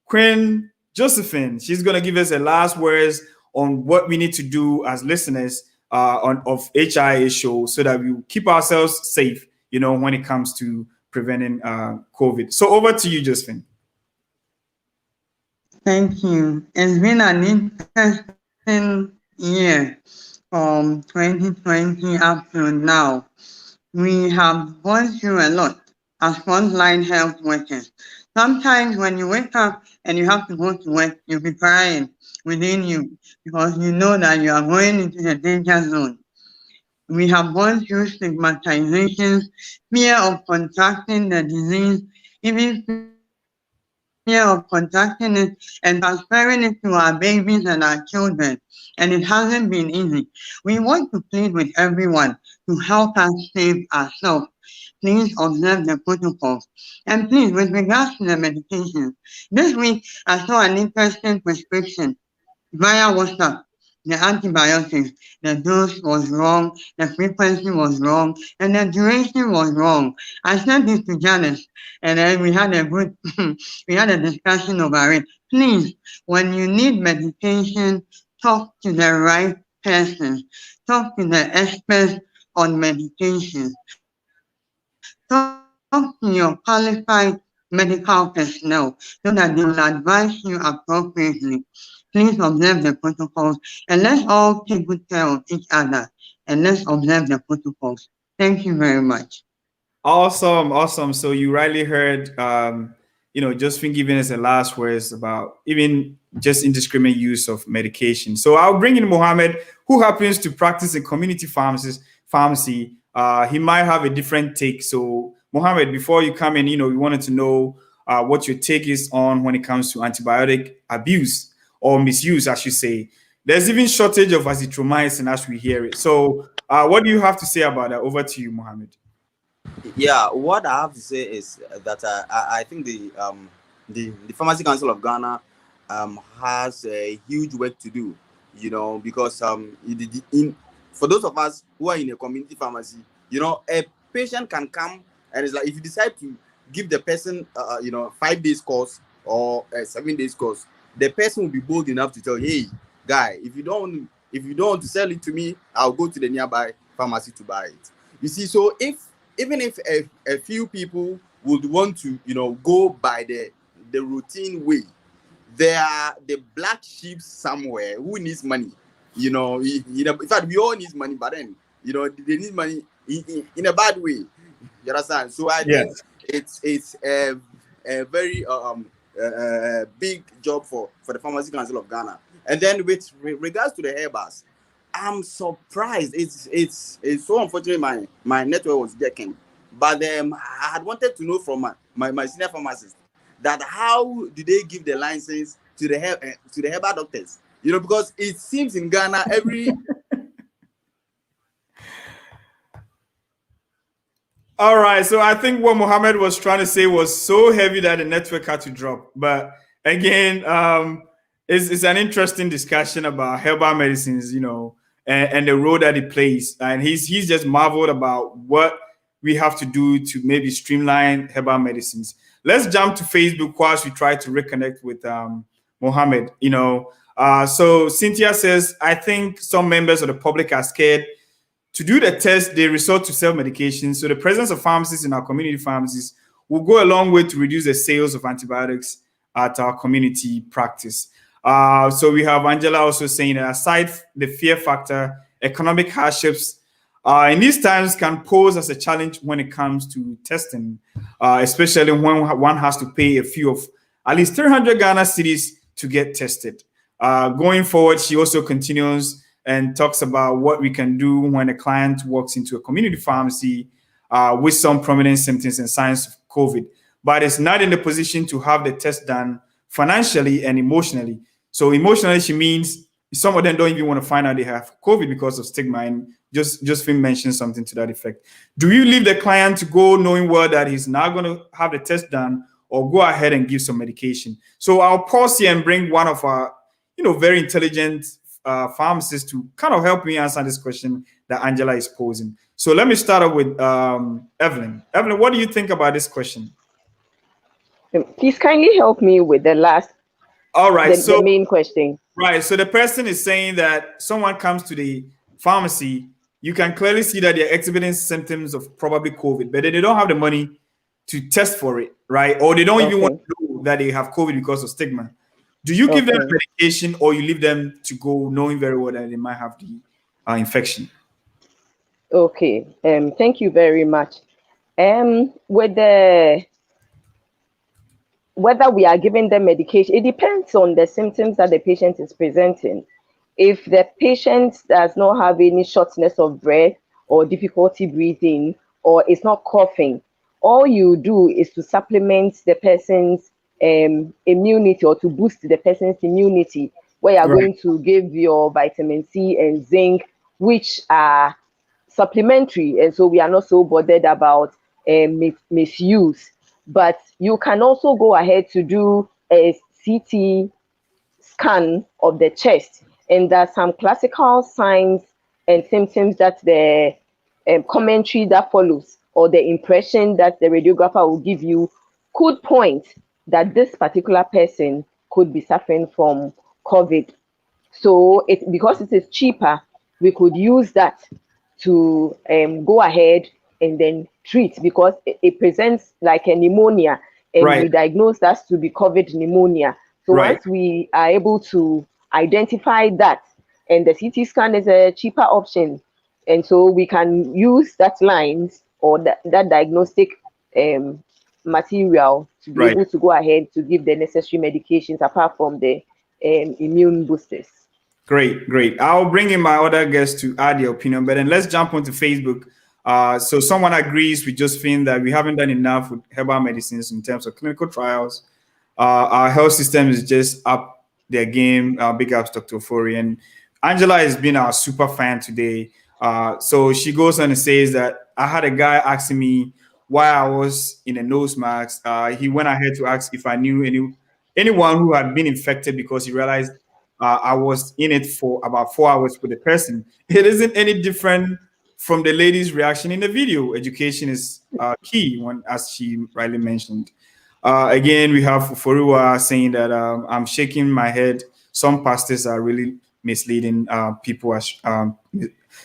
Queen Josephine. She's going to give us the last words on what we need to do as listeners of HIA show so that we keep ourselves safe, you know, when it comes to preventing COVID. So over to you, Josephine. Thank you. It's been an interesting year from 2020 up to now. We have gone through a lot as frontline health workers. Sometimes when you wake up and you have to go to work, you'll be crying within you because you know that you are going into the danger zone. We have gone through stigmatization, fear of contracting the disease, even fear of contracting it and transferring it to our babies and our children. And it hasn't been easy. We want to plead with everyone to help us save ourselves. Please observe the protocols. And please, with regards to the medication, this week I saw an interesting prescription via WhatsApp. The antibiotics, the dose was wrong, the frequency was wrong, and the duration was wrong. I sent this to Janice, and then we had a good, we had a discussion over it. Please, when you need medication, talk to the right person. Talk to the expert on medication. Talk to your qualified medical personnel so that they will advise you appropriately. Please observe the protocols and let's all take good care of each other and let's observe the protocols. Thank you very much. Awesome. So you rightly heard, Josephine giving us the last words about even just indiscriminate use of medication. So I'll bring in Mohammed, who happens to practice in community pharmacy. He might have a different take. So Mohammed, before you come in, we wanted to know what your take is on when it comes to antibiotic abuse or misuse, I should say. There's even shortage of azithromycin as we hear it. So what do you have to say about that? Over to you, Mohammed. Yeah, what I have to say is that I think the Pharmacy Council of Ghana has a huge work to do, because for those of us who are in a community pharmacy, a patient can come and it's like if you decide to give the person 5 days course or a 7 days course, the person will be bold enough to tell, hey guy, if you don't want to sell it to me, I'll go to the nearby pharmacy to buy it. You see, so if even if a few people would want to, go by the routine way, there are the black sheep somewhere who needs money. In fact, we all need money, but then, they need money in a bad way. You understand? So I think it's a very big job for the Pharmacy Council of Ghana. And then with regards to the hairbars, I'm surprised. It's so unfortunate my network was jacking. But I had wanted to know from my senior pharmacist that how do they give the license to the herbal doctors? Because it seems in Ghana every. All right, so I think what Mohammed was trying to say was so heavy that the network had to drop. But again, it's an interesting discussion about herbal medicines, and the role that it plays. And he's just marveled about what we have to do to maybe streamline herbal medicines. Let's jump to Facebook whilst we try to reconnect with Mohammed. So Cynthia says, I think some members of the public are scared to do the test. They resort to self-medication. So the presence of pharmacists in our community pharmacies will go a long way to reduce the sales of antibiotics at our community practice. So we have Angela also saying that aside the fear factor, economic hardships in these times can pose as a challenge when it comes to testing, especially when one has to pay a fee of at least 300 Ghana cedis to get tested. Going forward, she also continues and talks about what we can do when a client walks into a community pharmacy with some prominent symptoms and signs of COVID, but is not in the position to have the test done financially and emotionally. So emotionally, she means some of them don't even want to find out they have COVID because of stigma. And Josephine mentioned something to that effect. Do you leave the client to go knowing well that he's not going to have the test done, or go ahead and give some medication? So I'll pause here and bring one of our, very intelligent pharmacists to kind of help me answer this question that Angela is posing. So let me start off with Evelyn. Evelyn, what do you think about this question? Please kindly help me with the last. All right. The main question. Right. So the person is saying that someone comes to the pharmacy, you can clearly see that they're exhibiting symptoms of probably COVID, but they don't have the money to test for it, right? Or they don't even want to know that they have COVID because of stigma. Do you give them medication, or you leave them to go knowing very well that they might have the infection? Okay. Thank you very much. Whether we are giving them medication, it depends on the symptoms that the patient is presenting. If the patient does not have any shortness of breath or difficulty breathing, or is not coughing, all you do is to supplement the person's immunity, or to boost the person's immunity, where you are going to give your vitamin C and zinc, which are supplementary, and so we are not so bothered about misuse. But you can also go ahead to do a CT scan of the chest, and there's some classical signs and symptoms that the commentary that follows, or the impression that the radiographer will give you, could point that this particular person could be suffering from COVID. So because it is cheaper, we could use that to go ahead and then treat, because it presents like a pneumonia, and we diagnose that to be COVID pneumonia. So once we are able to identify that, and the CT scan is a cheaper option, and so we can use that lines, or that diagnostic material, to be able to go ahead to give the necessary medications apart from the immune boosters. Great. I'll bring in my other guests to add their opinion, but then let's jump onto Facebook. So someone agrees with Josephine that we haven't done enough with herbal medicines in terms of clinical trials. Our health system is just up their game. Big ups, Dr. Ofori. And Angela has been our super fan today. So she goes on and says that I had a guy asking me why I was in a nose mask. He went ahead to ask if I knew anyone who had been infected, because he realized I was in it for about 4 hours with the person. It isn't any different from the lady's reaction in the video. Education is key, as she rightly mentioned. Again, we have Furua saying that I'm shaking my head. Some pastors are really misleading people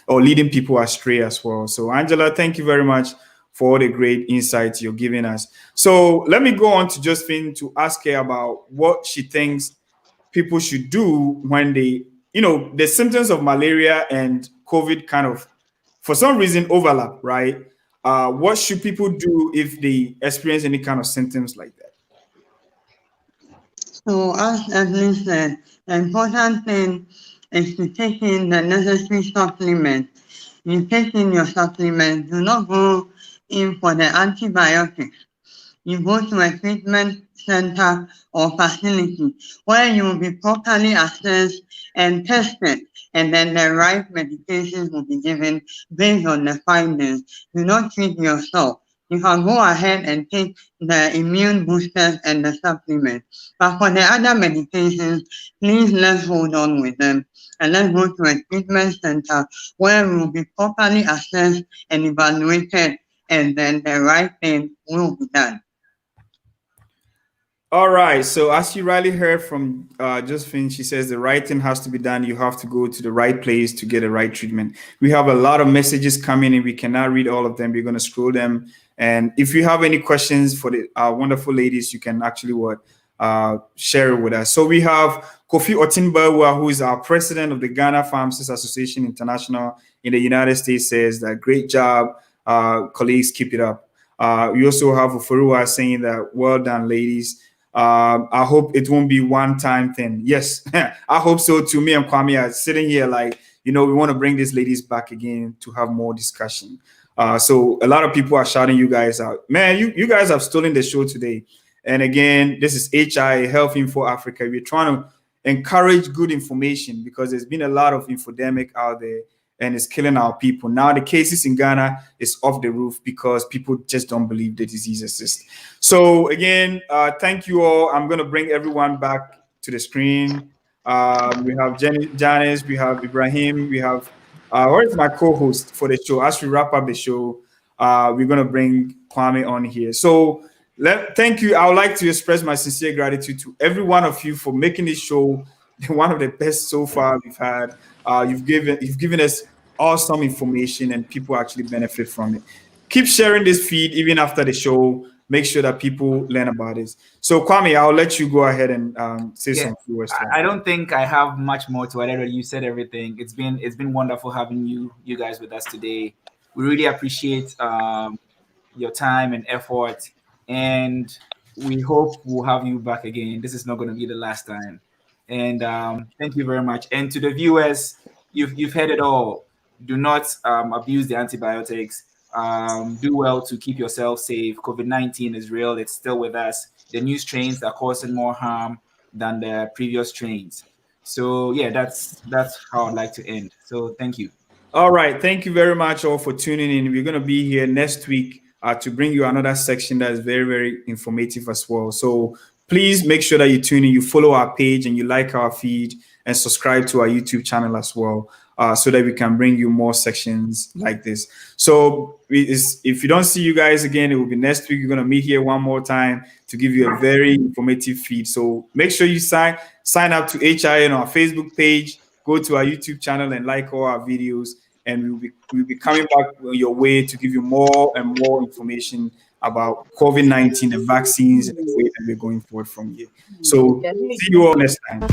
or leading people astray as well. So Angela, thank you very much for all the great insights you're giving us. So let me go on to Josephine to ask her about what she thinks people should do when they, the symptoms of malaria and COVID kind of, for some reason, overlap, right? What should people do if they experience any kind of symptoms like that? So as Evelyn said, the important thing is to take in the necessary supplements. You take in your supplements, do not go in for the antibiotics. You go to a treatment center or facility where you will be properly assessed and tested, and then the right medications will be given based on the findings. Do not treat yourself. You can go ahead and take the immune boosters and the supplements. But for the other medications, please let's hold on with them and let's go to a treatment center where we will be properly assessed and evaluated, and then the right thing will be done. All right. So as you rightly heard from Josephine, she says the right thing has to be done. You have to go to the right place to get the right treatment. We have a lot of messages coming in. We cannot read all of them. We're going to scroll them. And if you have any questions for the wonderful ladies, you can actually share it with us. So we have Kofi Otinbawa, who is our president of the Ghana Pharmacists Association International in the United States, says that great job, colleagues, keep it up. We also have Ofurua saying that well done, ladies. I hope it won't be one-time thing. Yes, I hope so too. Me and Kwame are sitting here like, we want to bring these ladies back again to have more discussion. So a lot of people are shouting you guys out. Man, you guys have stolen the show today. And again, this is HI, Health Info Africa. We're trying to encourage good information because there's been a lot of infodemic out there and it's killing our people. Now the cases in Ghana is off the roof because people just don't believe the disease exists. So again, thank you all. I'm going to bring everyone back to the screen. We have Janice, we have Ibrahim, we have, where is my co-host for the show? As we wrap up the show, we're going to bring Kwame on here. So thank you. I would like to express my sincere gratitude to every one of you for making this show one of the best so far we've had. You've given us awesome information and people actually benefit from it. Keep sharing this feed even after the show. Make sure that people learn about it. So Kwame, I'll let you go ahead and say some few words. I don't think I have much more to add. You said everything. It's been wonderful having you guys with us today. We really appreciate your time and effort, and we hope we'll have you back again. This is not going to be the last time. And thank you very much. And to the viewers, you've heard it all. Do not abuse the antibiotics. Do well to keep yourself safe. COVID-19 is real. It's still with us. The new strains are causing more harm than the previous strains. So yeah, that's how I'd like to end. So thank you. All right. Thank you very much all for tuning in. We're going to be here next week to bring you another section that is very, very informative as well. So please make sure that you tune in, you follow our page and you like our feed and subscribe to our YouTube channel as well. So that we can bring you more sections like this. So if you don't see you guys again, it will be next week. We're going to meet here one more time to give you a very informative feed. So make sure you sign up to HI on our Facebook page, go to our YouTube channel and like all our videos. And we'll be coming back your way to give you more and more information about COVID-19, the vaccines, and the way that we're going forward from here. So see you all next time.